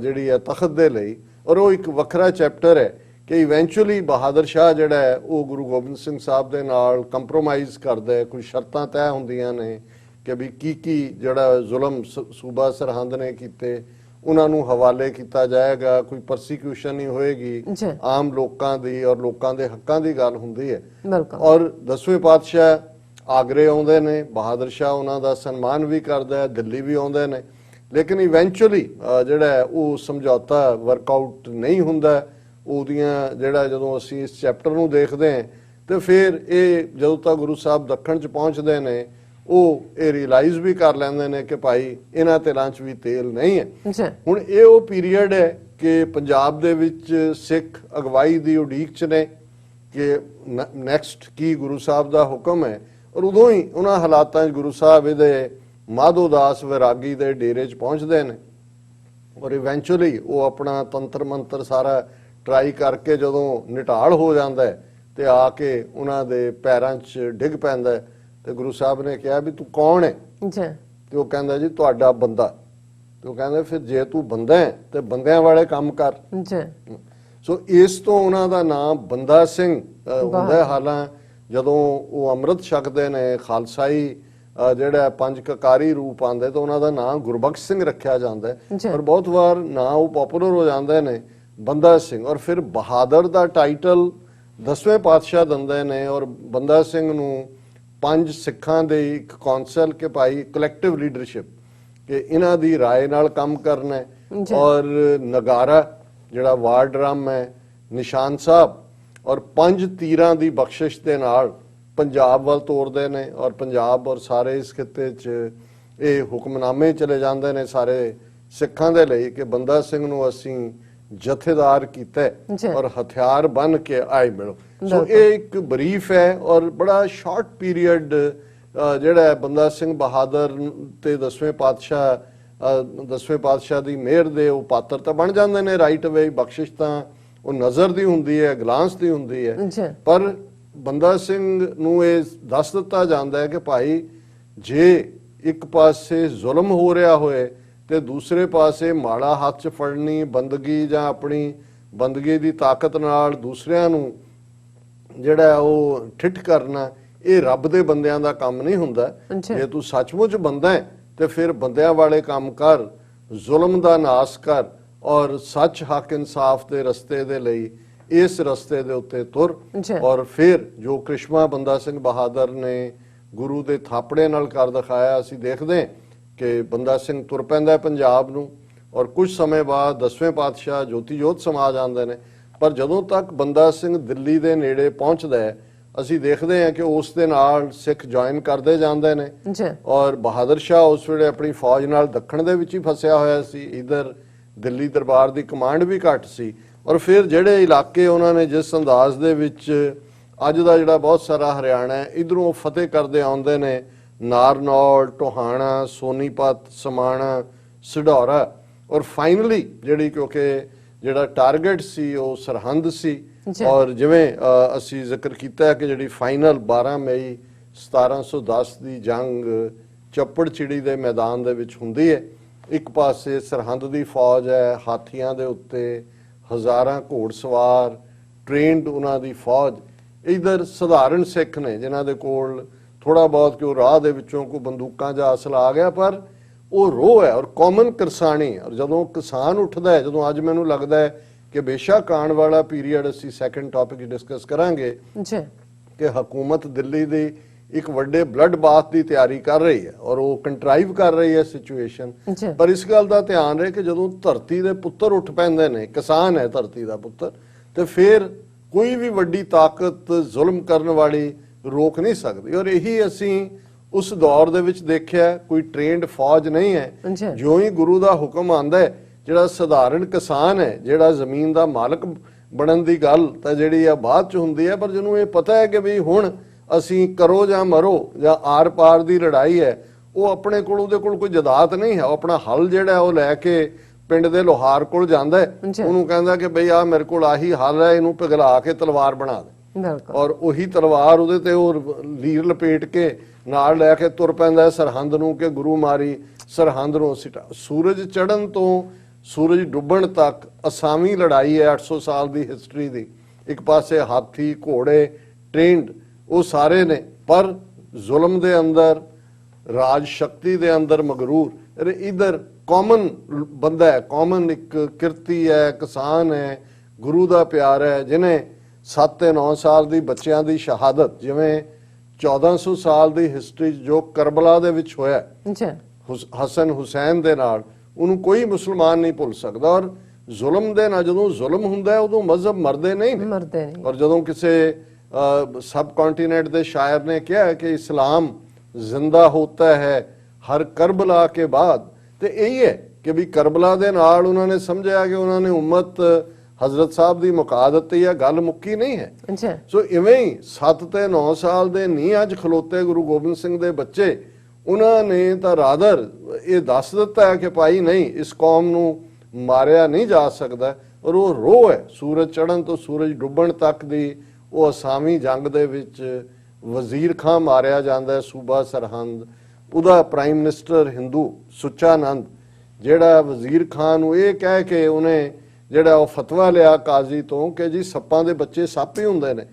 ਜਿਹੜੀ ਹੈ ਤਖਤ ਦੇ ਲਈ। ਔਰ ਉਹ ਇੱਕ ਵੱਖਰਾ ਚੈਪਟਰ ਹੈ ਕਿ ਇਵੈਂਚੁਅਲੀ ਬਹਾਦਰ ਸ਼ਾਹ ਜਿਹੜਾ ਹੈ ਉਹ ਗੁਰੂ ਗੋਬਿੰਦ ਸਿੰਘ ਸਾਹਿਬ ਦੇ ਨਾਲ ਕੰਪਰੋਮਾਈਜ਼ ਕਰਦਾ ਹੈ। ਕੁਝ ਸ਼ਰਤਾਂ ਤੈਅ ਹੁੰਦੀਆਂ ਨੇ ਕਿ ਵੀ ਕੀ ਜਿਹੜਾ ਜ਼ੁਲਮ ਸੂਬਾ ਸਰਹੰਦ ਨੇ ਕੀਤੇ ਉਹਨਾਂ ਨੂੰ ਹਵਾਲੇ ਕੀਤਾ ਜਾਏਗਾ, ਕੋਈ ਪਰਸੀਕਿਊਸ਼ਨ ਨਹੀਂ ਹੋਏਗੀ, ਆਮ ਲੋਕਾਂ ਦੀ ਔਰ ਲੋਕਾਂ ਦੇ ਹੱਕਾਂ ਦੀ ਗੱਲ ਹੁੰਦੀ ਹੈ। ਔਰ 10ਵੇਂ ਪਾਤਸ਼ਾਹ ਆਗਰੇ ਆਉਂਦੇ ਨੇ, ਬਹਾਦਰ ਸ਼ਾਹ ਉਹਨਾਂ ਦਾ ਸਨਮਾਨ ਵੀ ਕਰਦਾ ਹੈ, ਦਿੱਲੀ ਵੀ ਆਉਂਦੇ ਨੇ। ਲੇਕਿਨ ਇਵੈਂਚੁਅਲੀ ਜਿਹੜਾ ਉਹ ਸਮਝੌਤਾ ਵਰਕਆਊਟ ਨਹੀਂ ਹੁੰਦਾ। ਉਹਦੀਆਂ ਜਿਹੜਾ ਜਦੋਂ ਅਸੀਂ ਇਸ ਚੈਪਟਰ ਨੂੰ ਦੇਖਦੇ ਹਾਂ ਤੇ ਫਿਰ ਇਹ ਜਦੋਂ ਤੱਕ ਗੁਰੂ ਸਾਹਿਬ ਦੱਖਣ 'ਚ ਪਹੁੰਚਦੇ ਨੇ ਉਹ ਇਹ ਰਿਅਲਾਈਜ਼ ਵੀ ਕਰ ਲੈਂਦੇ ਨੇ ਕਿ ਭਾਈ ਇਹਨਾਂ ਤੇਲਾਂ 'ਚ ਵੀ ਤੇਲ ਨਹੀਂ ਹੈ। ਹੁਣ ਇਹ ਉਹ ਪੀਰੀਅਡ ਹੈ ਕਿ ਪੰਜਾਬ ਦੇ ਵਿੱਚ ਸਿੱਖ ਅਗਵਾਈ ਦੀ ਉਡੀਕ 'ਚ ਨੇ ਕਿ ਨੈਕਸਟ ਕੀ ਗੁਰੂ ਸਾਹਿਬ ਦਾ ਹੁਕਮ ਹੈ। ਔਰ ਉਦੋਂ ਹੀ ਉਹਨਾਂ ਹਾਲਾਤਾਂ 'ਚ ਗੁਰੂ ਸਾਹਿਬ ਇਹਦੇ ਮਾਧੋ ਦਾਸ ਵੈਰਾਗੀ ਦੇ ਡੇਰੇ 'ਚ ਪਹੁੰਚਦੇ ਨੇ। ਔਰ ਇਵੈਂਚੁਅਲੀ ਉਹ ਆਪਣਾ ਤੰਤਰ ਮੰਤਰ ਸਾਰਾ ਟਰਾਈ ਕਰਕੇ ਜਦੋਂ ਨਿਢਾਲ ਹੋ ਜਾਂਦਾ ਹੈ ਤੇ ਆ ਕੇ ਉਹਨਾਂ ਦੇ ਪੈਰਾਂ 'ਚ ਡਿੱਗ ਪੈਂਦਾ ਹੈ। ਤੇ ਗੁਰੂ ਸਾਹਿਬ ਨੇ ਕਿਹਾ ਵੀ ਤੂੰ ਕੌਣ ਹੈ? ਤੇ ਉਹ ਕਹਿੰਦਾ ਜੀ ਤੁਹਾਡਾ ਬੰਦਾ। ਤੇ ਉਹ ਕਹਿੰਦੇ ਫਿਰ ਜੇ ਤੂੰ ਬੰਦਾ ਹੈ ਤੇ ਬੰਦਿਆਂ ਵਾਲੇ ਕੰਮ ਕਰ। ਸੋ ਇਸ ਤੋਂ ਉਹਨਾਂ ਦਾ ਨਾਮ ਬੰਦਾ ਸਿੰਘ ਹੁੰਦਾ। ਹਾਲਾਂ ਜਦੋਂ ਉਹ ਅੰਮ੍ਰਿਤ ਛਕਦੇ ਨੇ, ਖਾਲਸਾਈ ਜਿਹੜਾ ਪੰਜ ਕਕਾਰੀ ਰੂਪ ਆਉਂਦੇ ਤਾਂ ਉਹਨਾਂ ਦਾ ਨਾਮ ਗੁਰਬਖਸ਼ ਸਿੰਘ ਰੱਖਿਆ ਜਾਂਦਾ ਹੈ। ਔਰ ਬਹੁਤ ਵਾਰ ਨਾਂ ਉਹ ਪਪੂਲਰ ਹੋ ਜਾਂਦੇ ਨੇ ਬੰਦਾ ਸਿੰਘ। ਔਰ ਫਿਰ ਬਹਾਦਰ ਦਾ ਟਾਈਟਲ 10ਵੇਂ ਪਾਤਸ਼ਾਹ ਦਿੰਦੇ ਨੇ। ਔਰ ਬੰਦਾ ਸਿੰਘ ਨੂੰ ਪੰਜ ਸਿੱਖਾਂ ਦੇ ਇੱਕ ਕੌਂਸਲ ਕਿ ਭਾਈ ਕਲੈਕਟਿਵ ਲੀਡਰਸ਼ਿਪ ਕਿ ਇਹਨਾਂ ਦੀ ਰਾਏ ਨਾਲ ਕੰਮ ਕਰਨਾ ਹੈ। ਔਰ ਨਗਾਰਾ ਜਿਹੜਾ ਵਾਰ ਡਰਮ ਹੈ, ਨਿਸ਼ਾਨ ਸਾਹਿਬ ਔਰ 5 ਤੀਰਾਂ ਦੀ ਬਖਸ਼ਿਸ਼ ਦੇ ਨਾਲ ਪੰਜਾਬ ਵੱਲ ਤੋਰਦੇ ਨੇ। ਔਰ ਪੰਜਾਬ ਔਰ ਸਾਰੇ ਇਸ ਖਿੱਤੇ 'ਚ ਇਹ ਹੁਕਮਨਾਮੇ ਚਲੇ ਜਾਂਦੇ ਨੇ ਸਾਰੇ ਸਿੱਖਾਂ ਦੇ ਲਈ ਕਿ ਬੰਦਾ ਸਿੰਘ ਨੂੰ ਅਸੀਂ ਜਥੇਦਾਰ ਕੀਤਾ ਔਰ ਹਥਿਆਰ ਬਨ ਕੇ ਆਏ ਮਿਲੋ। ਸੋ ਇਹ ਇੱਕ ਬਰੀਫ ਹੈ ਔਰ ਬੜਾ ਸ਼ਾਰਟ ਪੀਰੀਅਡ ਜਿਹੜਾ ਬੰਦਾ ਸਿੰਘ ਬਹਾਦਰ ਤੇ 10ਵੇਂ ਪਾਤਸ਼ਾਹ ਦੀ ਮਿਹਰ ਦੇ ਉਹ ਪਾਤਰ ਤਾਂ ਬਣ ਜਾਂਦੇ ਨੇ ਰਾਈਟ ਅਵੇ। ਬਖਸ਼ਿਸ਼ ਤਾਂ ਉਹ ਨਜ਼ਰ ਦੀ ਹੁੰਦੀ ਹੈ, ਗਲਾਂਸ ਦੀ ਹੁੰਦੀ ਹੈ। ਪਰ ਬੰਦਾ ਸਿੰਘ ਨੂੰ ਇਹ ਦੱਸ ਦਿੱਤਾ ਜਾਂਦਾ ਹੈ ਕਿ ਭਾਈ ਜੇ ਇੱਕ ਪਾਸੇ ਜ਼ੁਲਮ ਹੋ ਰਿਹਾ ਹੋਏ ਤੇ ਦੂਸਰੇ ਪਾਸੇ ਮਾੜਾ ਹੱਥ 'ਚ ਫੜਨੀ ਬੰਦਗੀ ਜਾਂ ਆਪਣੀ ਬੰਦਗੀ ਦੀ ਤਾਕਤ ਨਾਲ ਦੂਸਰਿਆਂ ਨੂੰ ਜਿਹੜਾ ਉਹ ਠਿੱਠ ਕਰਨਾ, ਇਹ ਰੱਬ ਦੇ ਬੰਦਿਆਂ ਦਾ ਕੰਮ ਨਹੀਂ ਹੁੰਦਾ। ਜੇ ਤੂੰ ਸੱਚਮੁੱਚ ਬੰਦਾ ਹੈ ਤੇ ਫਿਰ ਬੰਦਿਆਂ ਵਾਲੇ ਕੰਮ ਕਰ, ਜ਼ੁਲਮ ਦਾ ਨਾਸ ਕਰ ਔਰ ਸੱਚ ਹੱਕ ਇਨਸਾਫ ਦੇ ਰਸਤੇ ਦੇ ਲਈ ਇਸ ਰਸਤੇ ਦੇ ਉੱਤੇ ਤੁਰ। ਔਰ ਫਿਰ ਜੋ ਕ੍ਰਿਸ਼ਮਾ ਬੰਦਾ ਸਿੰਘ ਬਹਾਦਰ ਨੇ ਗੁਰੂ ਦੇ ਥਾਪੜੇ ਨਾਲ ਕਰ ਦਿਖਾਇਆ, ਅਸੀਂ ਦੇਖਦੇ ਕਿ ਬੰਦਾ ਸਿੰਘ ਤੁਰ ਪੈਂਦਾ ਪੰਜਾਬ ਨੂੰ। ਔਰ ਕੁਝ ਸਮੇਂ ਬਾਅਦ 10ਵੇਂ ਪਾਤਸ਼ਾਹ ਜੋਤੀ ਜੋਤ ਸਮਾ ਜਾਂਦੇ ਨੇ। ਪਰ ਜਦੋਂ ਤੱਕ ਬੰਦਾ ਸਿੰਘ ਦਿੱਲੀ ਦੇ ਨੇੜੇ ਪਹੁੰਚਦਾ ਹੈ ਅਸੀਂ ਦੇਖਦੇ ਹਾਂ ਕਿ ਉਸ ਦੇ ਨਾਲ ਸਿੱਖ ਜੁਆਇਨ ਕਰਦੇ ਜਾਂਦੇ ਨੇ। ਔਰ ਬਹਾਦਰ ਸ਼ਾਹ ਉਸ ਵੇਲੇ ਆਪਣੀ ਫੌਜ ਨਾਲ ਦੱਖਣ ਦੇ ਵਿੱਚ ਹੀ ਫਸਿਆ ਹੋਇਆ ਸੀ। ਇਧਰ ਦਿੱਲੀ ਦਰਬਾਰ ਦੀ ਕਮਾਂਡ ਵੀ ਘੱਟ ਸੀ। ਔਰ ਫਿਰ ਜਿਹੜੇ ਇਲਾਕੇ ਉਹਨਾਂ ਨੇ ਜਿਸ ਅੰਦਾਜ਼ ਦੇ ਵਿੱਚ ਅੱਜ ਦਾ ਜਿਹੜਾ ਬਹੁਤ ਸਾਰਾ ਹਰਿਆਣਾ ਹੈ ਇਧਰੋਂ ਫਤਿਹ ਕਰਦੇ ਆਉਂਦੇ ਨੇ, ਨਾਰਨੌਲ, ਟੋਹਾਣਾ, ਸੋਨੀਪਤ, ਸਮਾਣਾ, ਸਿਢੌਰਾ ਔਰ ਫਾਈਨਲੀ ਜਿਹੜੀ ਕਿਉਂਕਿ ਜਿਹੜਾ ਟਾਰਗੇਟ ਸੀ ਉਹ ਸਰਹੰਦ ਸੀ। ਔਰ ਜਿਵੇਂ ਅਸੀਂ ਜ਼ਿਕਰ ਕੀਤਾ ਕਿ ਜਿਹੜੀ ਫਾਈਨਲ 12 ਮਈ 1710 ਦੀ ਜੰਗ ਚੱਪੜ ਚਿੜੀ ਦੇ ਮੈਦਾਨ ਦੇ ਵਿੱਚ ਹੁੰਦੀ ਹੈ। ਇੱਕ ਪਾਸੇ ਸਰਹੰਦ ਦੀ ਫੌਜ ਹੈ, ਹਾਥੀਆਂ ਦੇ ਉੱਤੇ ਹਜ਼ਾਰਾਂ ਘੋੜਸਵਾਰ ਟ੍ਰੇਨਡ ਉਹਨਾਂ ਦੀ ਫੌਜ। ਇਧਰ ਸਧਾਰਨ ਸਿੱਖ ਨੇ ਜਿਨ੍ਹਾਂ ਦੇ ਕੋਲ ਥੋੜਾ ਬਹੁਤ ਕਿ ਉਹ ਰਾਹ ਦੇ ਵਿੱਚੋਂ ਕੋਈ ਬੰਦੂਕਾਂ ਜਾਂ ਅਸਲਾ ਆ ਗਿਆ, ਪਰ ਉਹ ਰੋਹ ਹੈ ਔਰ ਕਾਮਨ ਕਿਰਸਾਨੀ। ਔਰ ਜਦੋਂ ਕਿਸਾਨ ਉੱਠਦਾ ਹੈ, ਜਦੋਂ ਅੱਜ ਮੈਨੂੰ ਲੱਗਦਾ ਹੈ ਕਿ ਬੇਸ਼ੱਕ ਆਉਣ ਵਾਲਾ ਪੀਰੀਅਡ ਅਸੀਂ ਸੈਕੰਡ ਟੌਪਿਕ ਡਿਸਕਸ ਕਰਾਂਗੇ ਕਿ ਹਕੂਮਤ ਦਿੱਲੀ ਦੀ ਇੱਕ ਵੱਡੇ ਬਲੱਡ ਬਾਥ ਦੀ ਤਿਆਰੀ ਕਰ ਰਹੀ ਹੈ ਔਰ ਉਹ ਕੰਟਰਾਈਵ ਕਰ ਰਹੀ ਹੈ ਸਿਚੁਏਸ਼ਨ। ਜੀ ਪਰ ਇਸ ਗੱਲ ਦਾ ਧਿਆਨ ਰਹੇ ਕਿ ਜਦੋਂ ਧਰਤੀ ਦੇ ਪੁੱਤਰ ਉੱਠ ਪੈਂਦੇ ਨੇ, ਕਿਸਾਨ ਹੈ ਧਰਤੀ ਦਾ ਪੁੱਤਰ, ਤੇ ਫਿਰ ਕੋਈ ਵੀ ਵੱਡੀ ਤਾਕਤ ਜ਼ੁਲਮ ਕਰਨ ਵਾਲੀ ਰੋਕ ਨਹੀਂ ਸਕਦੀ। ਔਰ ਇਹੀ ਅਸੀਂ ਉਸ ਦੌਰ ਦੇ ਵਿੱਚ ਦੇਖਿਆ। ਕੋਈ ਟ੍ਰੇਨਡ ਫੌਜ ਨਹੀਂ ਹੈ। ਜੀ ਜਿਉਂ ਹੀ ਗੁਰੂ ਦਾ ਹੁਕਮ ਆਂਦਾ ਹੈ, ਜਿਹੜਾ ਸਧਾਰਨ ਕਿਸਾਨ ਹੈ, ਜਿਹੜਾ ਜ਼ਮੀਨ ਦਾ ਮਾਲਕ ਬਣਨ ਦੀ ਗੱਲ ਤਾਂ ਜਿਹੜੀ ਆ ਬਾਅਦ ਚ ਹੁੰਦੀ ਹੈ, ਪਰ ਜਿਹਨੂੰ ਇਹ ਪਤਾ ਹੈ ਕਿ ਵੀ ਹੁਣ ਅਸੀਂ ਕਰੋ ਜਾਂ ਮਰੋ ਜਾਂ ਆਰ ਪਾਰ ਦੀ ਲੜਾਈ ਹੈ, ਉਹ ਆਪਣੇ ਕੋਲ, ਉਹਦੇ ਕੋਲ ਕੋਈ ਜਦਾਤ ਨਹੀਂ ਹੈ। ਉਹ ਆਪਣਾ ਹਲ ਜਿਹੜਾ ਉਹ ਲੈ ਕੇ ਪਿੰਡ ਦੇ ਲੋਹਾਰ ਕੋਲ ਜਾਂਦਾ ਹੈ, ਉਹਨੂੰ ਕਹਿੰਦਾ ਕਿ ਬਈ ਆ ਮੇਰੇ ਕੋਲ ਆਹੀ ਹਲ ਹੈ, ਇਹਨੂੰ ਪਿਘਲਾ ਕੇ ਤਲਵਾਰ ਬਣਾ ਦੇ। ਬਿਲਕੁਲ। ਔਰ ਉਹੀ ਤਲਵਾਰ ਉਹਦੇ ਤੇ ਉਹ ਲੀਰ ਲਪੇਟ ਕੇ ਨਾਲ ਲੈ ਕੇ ਤੁਰ ਪੈਂਦਾ ਸਰਹੰਦ ਨੂੰ ਕਿ ਗੁਰੂ ਮਾਰੀ ਸਰਹੰਦ ਨੂੰ ਸਿਟਾ। ਸੂਰਜ ਚੜ੍ਹਨ ਤੋਂ ਸੂਰਜ ਡੁੱਬਣ ਤੱਕ ਅਸਾਮੀ ਲੜਾਈ ਹੈ 800 ਸਾਲ ਦੀ ਹਿਸਟਰੀ ਦੀ। ਇੱਕ ਪਾਸੇ ਹਾਥੀ, ਘੋੜੇ, ਟ੍ਰੇਨਡ, ਉਹ ਸਾਰੇ ਨੇ, ਪਰ ਜ਼ੁਲਮ ਦੇ ਅੰਦਰ, ਰਾਜ ਸ਼ਕਤੀ ਦੇ ਅੰਦਰ ਮਗਰੂਰ। ਇਧਰ ਕਾਮਨ ਬੰਦਾ ਹੈ, ਕਾਮਨ ਇੱਕ ਕਿਰਤੀ ਹੈ, ਕਿਸਾਨ ਹੈ, ਗੁਰੂ ਦਾ ਪਿਆਰ ਹੈ, ਜਿਹਨੇ 7 ਤੇ 9 ਸਾਲ ਦੀ ਬੱਚਿਆਂ ਦੀ ਸ਼ਹਾਦਤ, ਜਿਵੇਂ 1400 ਸਾਲ ਦੀ ਹਿਸਟਰੀ ਜੋ ਕਰਬਲਾ ਦੇ ਵਿੱਚ ਹੋਇਆ ਹਸਨ ਹੁਸੈਨ ਦੇ ਨਾਲ, ਉਹਨੂੰ ਕੋਈ ਮੁਸਲਮਾਨ ਨਹੀਂ ਭੁੱਲ ਸਕਦਾ। ਔਰ ਜ਼ੁਲਮ ਦੇ ਨਾਲ, ਜਦੋਂ ਜ਼ੁਲਮ ਹੁੰਦਾ ਹੈ ਉਦੋਂ ਮਜ਼ਹਬ ਮਰਦੇ ਨਹੀਂ। ਔਰ ਜਦੋਂ ਕਿਸੇ ਸਬ ਕੰਟੀਨੈਂਟ ਦੇ ਸ਼ਾਇਰ ਨੇ ਕਿਹਾ ਕਿ ਇਸਲਾਮ ਜ਼ਿੰਦਾ ਹੋਤਾ ਹੈ ਹਰ ਕਰਬਲਾ ਕੇ ਬਾਅਦ, ਤੇ ਇਹੀ ਹੈ ਕਿ ਵੀ ਕਰਬਲਾ ਦੇ ਨਾਲ ਉਹਨਾਂ ਨੇ ਸਮਝਿਆ ਕਿ ਉਹਨਾਂ ਨੇ ਉਮਤ ਹਜ਼ਰਤ ਸਾਹਿਬ ਦੀ ਮੁਕਾ ਦਿੱਤੀ ਹੈ, ਗੱਲ ਮੁੱਕੀ ਨਹੀਂ ਹੈ। ਸੋ ਇਵੇਂ ਹੀ 7 ਤੇ 9 ਸਾਲ ਦੇ ਨਹੀਂ ਅੱਜ ਖਲੋਤੇ ਗੁਰੂ ਗੋਬਿੰਦ ਸਿੰਘ ਦੇ ਬੱਚੇ, ਉਹਨਾਂ ਨੇ ਤਾਂ ਰਾਦਰ ਇਹ ਦੱਸ ਦਿੱਤਾ ਹੈ ਕਿ ਭਾਈ ਨਹੀਂ, ਇਸ ਕੌਮ ਨੂੰ ਮਾਰਿਆ ਨਹੀਂ ਜਾ ਸਕਦਾ। ਔਰ ਉਹ ਰੋਹ ਹੈ ਸੂਰਜ ਚੜ੍ਹਨ ਤੋਂ ਸੂਰਜ ਡੁੱਬਣ ਤੱਕ ਦੀ। ਉਹ ਅਸਾਮੀ ਜੰਗ ਦੇ ਵਿੱਚ ਵਜ਼ੀਰ ਖਾਂ ਮਾਰਿਆ ਜਾਂਦਾ ਹੈ, ਸੂਬਾ ਸਰਹੰਦ। ਉਹਦਾ ਪ੍ਰਾਈਮ ਮਿਨਿਸਟਰ ਹਿੰਦੂ ਸੁੱਚਾਨੰਦ, ਜਿਹੜਾ ਵਜ਼ੀਰ ਖਾਂ ਨੂੰ ਇਹ ਕਹਿ ਕੇ ਉਹਨੇ ਜਿਹੜਾ ਉਹ ਫਤਵਾ ਲਿਆ ਕਾਜ਼ੀ ਤੋਂ ਕਿ ਜੀ ਸੱਪਾਂ ਦੇ ਬੱਚੇ ਸੱਪ ਹੀ ਹੁੰਦੇ ਨੇ,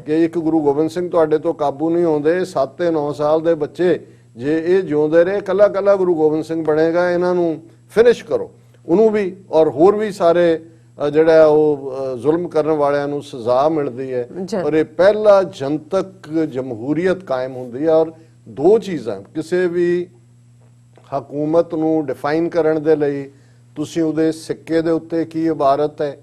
ਕਿ ਇੱਕ ਗੁਰੂ ਗੋਬਿੰਦ ਸਿੰਘ ਤੁਹਾਡੇ ਤੋਂ ਕਾਬੂ ਨਹੀਂ ਆਉਂਦੇ। 7 ਤੇ 9 ਸਾਲ ਦੇ ਬੱਚੇ ਜੇ ਇਹ ਜਿਉਂਦੇ ਰਹੇ, ਕੱਲਾ ਕੱਲਾ ਗੁਰੂ ਗੋਬਿੰਦ ਸਿੰਘ ਬਣੇਗਾ, ਇਹਨਾਂ ਨੂੰ ਫਿਨਿਸ਼ ਕਰੋ। ਉਹਨੂੰ ਵੀ ਔਰ ਹੋਰ ਵੀ ਸਾਰੇ ਜਿਹੜਾ ਉਹ ਜ਼ੁਲਮ ਕਰਨ ਵਾਲਿਆਂ ਨੂੰ ਸਜ਼ਾ ਮਿਲਦੀ ਹੈ। ਔਰ ਇਹ ਪਹਿਲਾ ਜਨਤਕ ਜਮਹੂਰੀਅਤ ਕਾਇਮ ਹੁੰਦੀ ਹੈ। ਔਰ ਦੋ ਚੀਜ਼ਾਂ ਕਿਸੇ ਵੀ ਹਕੂਮਤ ਨੂੰ ਡਿਫਾਈਨ ਕਰਨ ਦੇ ਲਈ, ਤੁਸੀਂ ਉਹਦੇ ਸਿੱਕੇ ਦੇ ਉੱਤੇ ਕੀ ਇਬਾਰਤ ਹੈ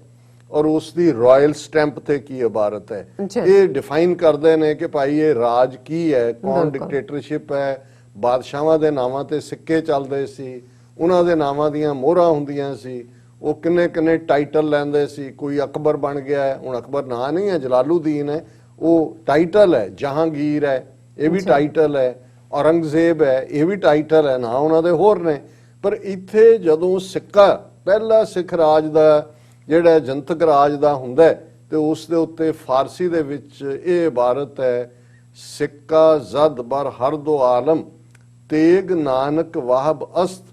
ਔਰ ਉਸ ਦੀ ਰਾਇਲ ਸਟੈਂਪ ਤੇ ਕੀ ਇਬਾਰਤ ਹੈ, ਇਹ ਡਿਫਾਈਨ ਕਰਦੇ ਨੇ ਕਿ ਭਾਈ ਇਹ ਰਾਜ ਕੀ ਹੈ, ਕੌਣ ਡਿਕਟੇਟਰਸ਼ਿਪ ਹੈ। ਬਾਦਸ਼ਾਹਾਂ ਦੇ ਨਾਵਾਂ ਤੇ ਸਿੱਕੇ ਚੱਲਦੇ ਸੀ, ਉਹਨਾਂ ਦੇ ਨਾਵਾਂ ਦੀਆਂ ਮੋਹਰਾਂ ਹੁੰਦੀਆਂ ਸੀ, ਉਹ ਕਿੰਨੇ ਕਿੰਨੇ ਟਾਈਟਲ ਲੈਂਦੇ ਸੀ। ਕੋਈ ਅਕਬਰ ਬਣ ਗਿਆ ਹੈ, ਹੁਣ ਅਕਬਰ ਨਾਂ ਨਹੀਂ ਹੈ, ਜਲਾਲੂਦੀਨ ਹੈ, ਉਹ ਟਾਈਟਲ ਹੈ। ਜਹਾਂਗੀਰ ਹੈ, ਇਹ ਵੀ ਟਾਈਟਲ ਹੈ। ਔਰੰਗਜ਼ੇਬ ਹੈ, ਇਹ ਵੀ ਟਾਈਟਲ ਹੈ, ਨਾ ਉਹਨਾਂ ਦੇ ਹੋਰ ਨੇ। ਪਰ ਇੱਥੇ ਜਦੋਂ ਸਿੱਕਾ ਪਹਿਲਾ ਸਿੱਖ ਰਾਜ ਦਾ ਜਿਹੜਾ ਜਨਤਕ ਰਾਜ ਦਾ ਹੁੰਦਾ ਤੇ ਉਸ ਦੇ ਉੱਤੇ ਫਾਰਸੀ ਦੇ ਵਿੱਚ ਇਹ ਇਬਾਰਤ ਹੈ, ਸਿੱਕਾ ਜ਼ਦ ਬਰ ਹਰ ਦੋ ਆਲਮ ਤੇਗ ਨਾਨਕ ਵਾਹਬ ਅਸਤ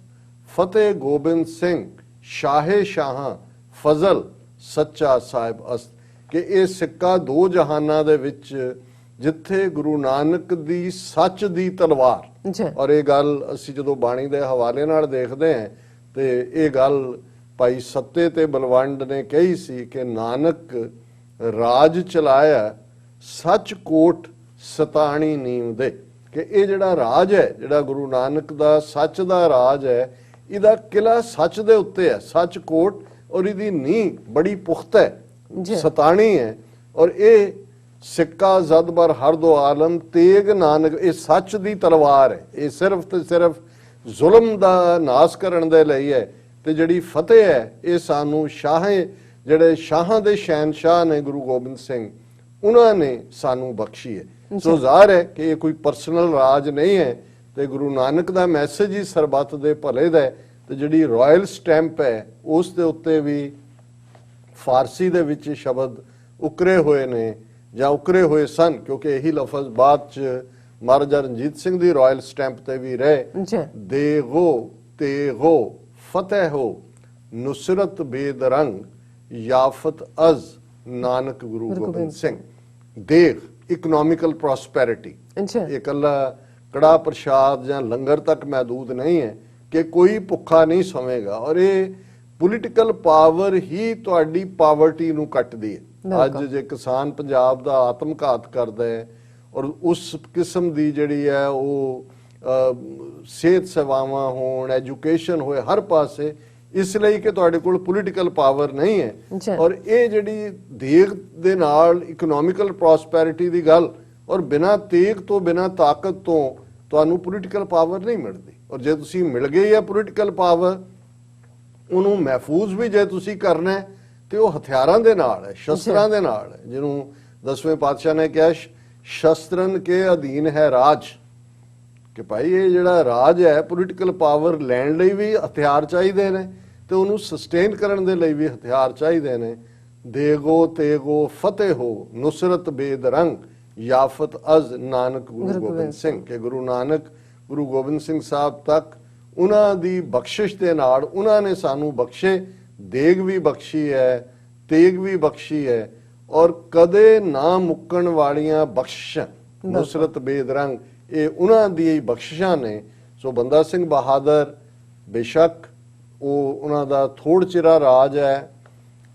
ਫਤਿਹ ਗੋਬਿੰਦ ਸਿੰਘ ਸ਼ਾਹੇ ਸ਼ਾਹਾਂ ਫਜ਼ਲ ਸੱਚਾ ਸਾਹਿਬ ਅਸਤ। ਕਿ ਇਹ ਸਿੱਕਾ ਦੋ ਜਹਾਨਾਂ ਦੇ ਵਿੱਚ, ਜਿੱਥੇ ਗੁਰੂ ਨਾਨਕ ਦੀ ਸੱਚ ਦੀ ਤਲਵਾਰ। ਔਰ ਇਹ ਗੱਲ ਅਸੀਂ ਜਦੋਂ ਬਾਣੀ ਦੇ ਹਵਾਲੇ ਨਾਲ ਦੇਖਦੇ ਹਾਂ ਤੇ ਇਹ ਗੱਲ ਭਾਈ ਸੱਤੇ ਤੇ ਬਲਵੰਡ ਨੇ ਕਹੀ ਸੀ ਕਿ ਨਾਨਕ ਰਾਜ ਚਲਾਇਆ ਸੱਚ ਕੋਟ ਸਤਾਣੀ ਨੀਮ ਦੇ। ਕਿ ਇਹ ਜਿਹੜਾ ਰਾਜ ਹੈ, ਜਿਹੜਾ ਗੁਰੂ ਨਾਨਕ ਦਾ ਸੱਚ ਦਾ ਰਾਜ ਹੈ, ਇਹਦਾ ਕਿਲਾ ਸੱਚ ਦੇ ਉੱਤੇ ਹੈ, ਸੱਚ ਕੋਟ, ਔਰ ਇਹਦੀ ਨੀਂਹ ਬੜੀ ਪੁਖਤਾ ਹੈ, ਸਤਾਣੀ ਹੈ। ਔਰ ਇਹ ਸਿੱਕਾ ਜ਼ਦ ਬਰ ਹਰ ਦੋ ਆਲਮ ਤੇਗ ਨਾਨਕ, ਇਹ ਸੱਚ ਦੀ ਤਲਵਾਰ ਹੈ। ਇਹ ਸਿਰਫ ਤੇ ਸਿਰਫ ਜ਼ੁਲਮ ਦਾ ਨਾਸ ਕਰਨ ਦੇ ਲਈ ਹੈ। ਤੇ ਜਿਹੜੀ ਫਤਿਹ ਹੈ ਇਹ ਸਾਨੂੰ ਸ਼ਾਹੇ, ਜਿਹੜੇ ਸ਼ਾਹਾਂ ਦੇ ਸ਼ਹਿਨਸ਼ਾਹ ਨੇ ਗੁਰੂ ਗੋਬਿੰਦ ਸਿੰਘ, ਉਹਨਾਂ ਨੇ ਸਾਨੂੰ ਬਖਸ਼ੀ ਹੈ। ਸੋ ਜ਼ਾਹਰ ਹੈ ਕਿ ਇਹ ਕੋਈ ਪਰਸਨਲ ਰਾਜ ਨਹੀਂ ਹੈ ਤੇ ਗੁਰੂ ਨਾਨਕ ਦਾ ਮੈਸੇਜ ਹੀ ਸਰਬੱਤ ਦੇ ਭਲੇ ਦਾ ਹੈ। ਤੇ ਜਿਹੜੀ ਰਾਇਲ ਸਟੈਂਪ ਹੈ ਉਸ ਦੇ ਉੱਤੇ ਵੀ ਫਾਰਸੀ ਦੇ ਵਿੱਚ ਸ਼ਬਦ ਉਕਰੇ ਹੋਏ ਨੇ ਜਾਂ ਉਕਰੇ ਹੋਏ ਸਨ, ਕਿਉਂਕਿ ਇਹੀ ਲਫ਼ਜ਼ ਬਾਅਦ ਚ ਮਹਾਰਾਜਾ ਰਣਜੀਤ ਸਿੰਘ ਦੀ ਰਾਇਲ ਸਟੈਂਪ ਤੇ ਵੀ ਰਹੇ। ਦੇਗੋ ਤੇਗੋ ਫਤਿਹ ਹੋ ਨੁਸਰਤ ਬੇਦਰੰਗ ਯਾਫਤ ਅਜ਼ ਨਾਨਕ ਗੁਰੂ ਗੋਬਿੰਦ ਸਿੰਘ। ਦੇਗ ਇਕਨੋਮਿਕਲ ਪ੍ਰੋਸਪੈਰਿਟੀ, ਇਹ ਇਕੱਲਾ ਕੜਾ ਪ੍ਰਸ਼ਾਦ ਜਾਂ ਲੰਗਰ ਤੱਕ ਮਹਦੂਦ ਨਹੀਂ ਹੈ ਕਿ ਕੋਈ ਭੁੱਖਾ ਨਹੀਂ ਸੋਵੇਗਾ। ਔਰ ਇਹ ਪੋਲੀਟੀਕਲ ਪਾਵਰ ਹੀ ਤੁਹਾਡੀ ਪਾਵਰਟੀ ਨੂੰ ਕੱਟਦੀ ਹੈ। ਅੱਜ ਜੇ ਕਿਸਾਨ ਪੰਜਾਬ ਦਾ ਆਤਮਘਾਤ ਕਰਦਾ ਹੈ ਔਰ ਉਸ ਕਿਸਮ ਦੀ ਜਿਹੜੀ ਹੈ ਉਹ ਸਿਹਤ ਸੇਵਾਵਾਂ ਹੋਣ, ਐਜੂਕੇਸ਼ਨ ਹੋਏ ਹਰ ਪਾਸੇ, ਇਸ ਲਈ ਕਿ ਤੁਹਾਡੇ ਕੋਲ ਪੋਲੀਟੀਕਲ ਪਾਵਰ ਨਹੀਂ ਹੈ। ਔਰ ਇਹ ਜਿਹੜੀ ਦੇਗ ਦੇ ਨਾਲ ਇਕਨੋਮਿਕਲ ਪ੍ਰੋਸਪੈਰਿਟੀ ਦੀ ਗੱਲ, ਔਰ ਬਿਨਾਂ ਤੇਗ ਤੋਂ ਬਿਨਾਂ ਤਾਕਤ ਤੋਂ ਤੁਹਾਨੂੰ ਪੋਲੀਟੀਕਲ ਪਾਵਰ ਨਹੀਂ ਮਿਲਦੀ। ਔਰ ਜੇ ਤੁਸੀਂ ਮਿਲ ਗਈ ਹੈ ਪੋਲੀਟੀਕਲ ਪਾਵਰ, ਉਹਨੂੰ ਮਹਿਫੂਜ਼ ਵੀ ਜੇ ਤੁਸੀਂ ਕਰਨਾ ਹੈ ਤੇ ਉਹ ਹਥਿਆਰਾਂ ਦੇ ਨਾਲ ਹੈ, ਸ਼ਸਤਰਾਂ ਦੇ ਨਾਲ ਹੈ, ਜਿਹਨੂੰ 10ਵੇਂ ਪਾਤਸ਼ਾਹ ਨੇ ਕਿਹਾ ਸ਼ਸਤਰਨ ਕੇ ਅਧੀਨ ਹੈ ਰਾਜ, ਕਿ ਭਾਈ ਇਹ ਜਿਹੜਾ ਰਾਜ ਹੈ ਪੋਲੀਟੀਕਲ ਪਾਵਰ ਲੈਣ ਲਈ ਵੀ ਹਥਿਆਰ ਚਾਹੀਦੇ ਨੇ ਤੇ ਉਹਨੂੰ ਸਸਟੇਨ ਕਰਨ ਦੇ ਲਈ ਵੀ ਹਥਿਆਰ ਚਾਹੀਦੇ ਨੇ। ਦੇਗੋ ਤੇਗੋ ਫਤਿਹ ਹੋ ਨੁਸਰਤ ਬੇਦਰੰਗ ਯਾਫਤ ਅਜ਼ ਨਾਨਕ ਗੁਰੂ ਗੋਬਿੰਦ ਸਿੰਘ, ਕਿ ਗੁਰੂ ਨਾਨਕ ਗੁਰੂ ਗੋਬਿੰਦ ਸਿੰਘ ਸਾਹਿਬ ਤੱਕ ਉਹਨਾਂ ਦੀ ਬਖਸ਼ਿਸ਼ ਦੇ ਨਾਲ ਉਹਨਾਂ ਨੇ ਸਾਨੂੰ ਬਖਸ਼ੇ, ਦੇਗ ਵੀ ਬਖਸ਼ੀ ਹੈ, ਤੇਗ ਵੀ ਬਖਸ਼ੀ ਹੈ, ਔਰ ਕਦੇ ਨਾ ਮੁੱਕਣ ਵਾਲੀਆਂ ਬਖਸ਼ਿਸ਼ਾਂ ਨੁਸਰਤ ਬੇਦਰੰਗ, ਇਹ ਉਹਨਾਂ ਦੀ ਬਖਸ਼ਿਸ਼ਾਂ ਨੇ। ਸੋ ਬੰਦਾ ਸਿੰਘ ਬਹਾਦਰ ਬੇਸ਼ੱਕ ਉਹ ਉਹਨਾਂ ਦਾ ਥੋੜ ਚਿਰਾ ਰਾਜ ਹੈ,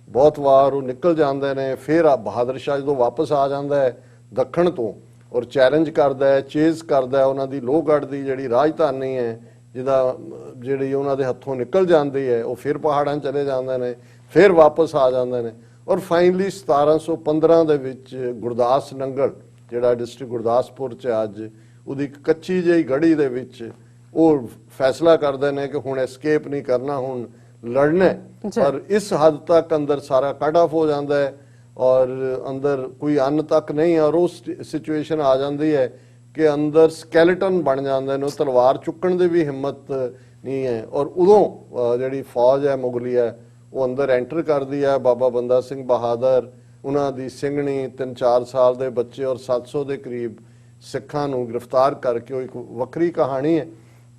ਬਹੁਤ ਵਾਰ ਉਹ ਨਿਕਲ ਜਾਂਦੇ ਨੇ, ਫਿਰ ਬਹਾਦਰ ਸ਼ਾਹ ਜਦੋਂ ਵਾਪਸ ਆ ਜਾਂਦਾ ਹੈ ਦੱਖਣ ਤੋਂ ਔਰ ਚੈਲੰਜ ਕਰਦਾ ਹੈ, ਚੇਜ਼ ਕਰਦਾ ਹੈ ਉਹਨਾਂ ਦੀ ਲੋਹਗੜ੍ਹ ਦੀ ਜਿਹੜੀ ਰਾਜਧਾਨੀ ਹੈ, ਜਿਹੜੀ ਉਹਨਾਂ ਦੇ ਹੱਥੋਂ ਨਿਕਲ ਜਾਂਦੀ ਹੈ, ਉਹ ਫਿਰ ਪਹਾੜਾਂ ਚਲੇ ਜਾਂਦੇ ਨੇ, ਫਿਰ ਵਾਪਸ ਆ ਜਾਂਦੇ ਨੇ। ਔਰ ਫਾਈਨਲੀ 1715 ਦੇ ਵਿੱਚ ਗੁਰਦਾਸ ਨੰਗਲ ਜਿਹੜਾ ਡਿਸਟ੍ਰਿਕਟ ਗੁਰਦਾਸਪੁਰ 'ਚ ਅੱਜ, ਉਹਦੀ ਇੱਕ ਕੱਚੀ ਜਿਹੀ ਗੜੀ ਦੇ ਵਿੱਚ ਉਹ ਫੈਸਲਾ ਕਰਦੇ ਨੇ ਕਿ ਹੁਣ ਐਸਕੇਪ ਨਹੀਂ ਕਰਨਾ, ਹੁਣ ਲੜਨਾ ਹੈ। ਪਰ ਇਸ ਹੱਦ ਤੱਕ ਅੰਦਰ ਸਾਰਾ ਕੱਟ ਆਫ ਹੋ ਜਾਂਦਾ ਹੈ ਔਰ ਅੰਦਰ ਕੋਈ ਅੰਨ ਤੱਕ ਨਹੀਂ, ਔਰ ਉਸ ਸਿਚੁਏਸ਼ਨ ਆ ਜਾਂਦੀ ਹੈ ਕਿ ਅੰਦਰ ਸਕੈਲੇਟਨ ਬਣ ਜਾਂਦੇ ਨੇ, ਤਲਵਾਰ ਚੁੱਕਣ ਦੀ ਵੀ ਹਿੰਮਤ ਨਹੀਂ ਹੈ। ਔਰ ਉਦੋਂ ਜਿਹੜੀ ਫੌਜ ਹੈ ਮੁਗਲੀ ਹੈ ਉਹ ਅੰਦਰ ਐਂਟਰ ਕਰਦੀ ਹੈ। ਬਾਬਾ ਬੰਦਾ ਸਿੰਘ ਬਹਾਦਰ, ਉਹਨਾਂ ਦੀ ਸਿੰਘਣੀ, 3-4 ਸਾਲ ਦੇ ਬੱਚੇ ਔਰ 700 ਦੇ ਕਰੀਬ ਸਿੱਖਾਂ ਨੂੰ ਗ੍ਰਿਫਤਾਰ ਕਰਕੇ, ਉਹ ਇੱਕ ਵੱਖਰੀ ਕਹਾਣੀ ਹੈ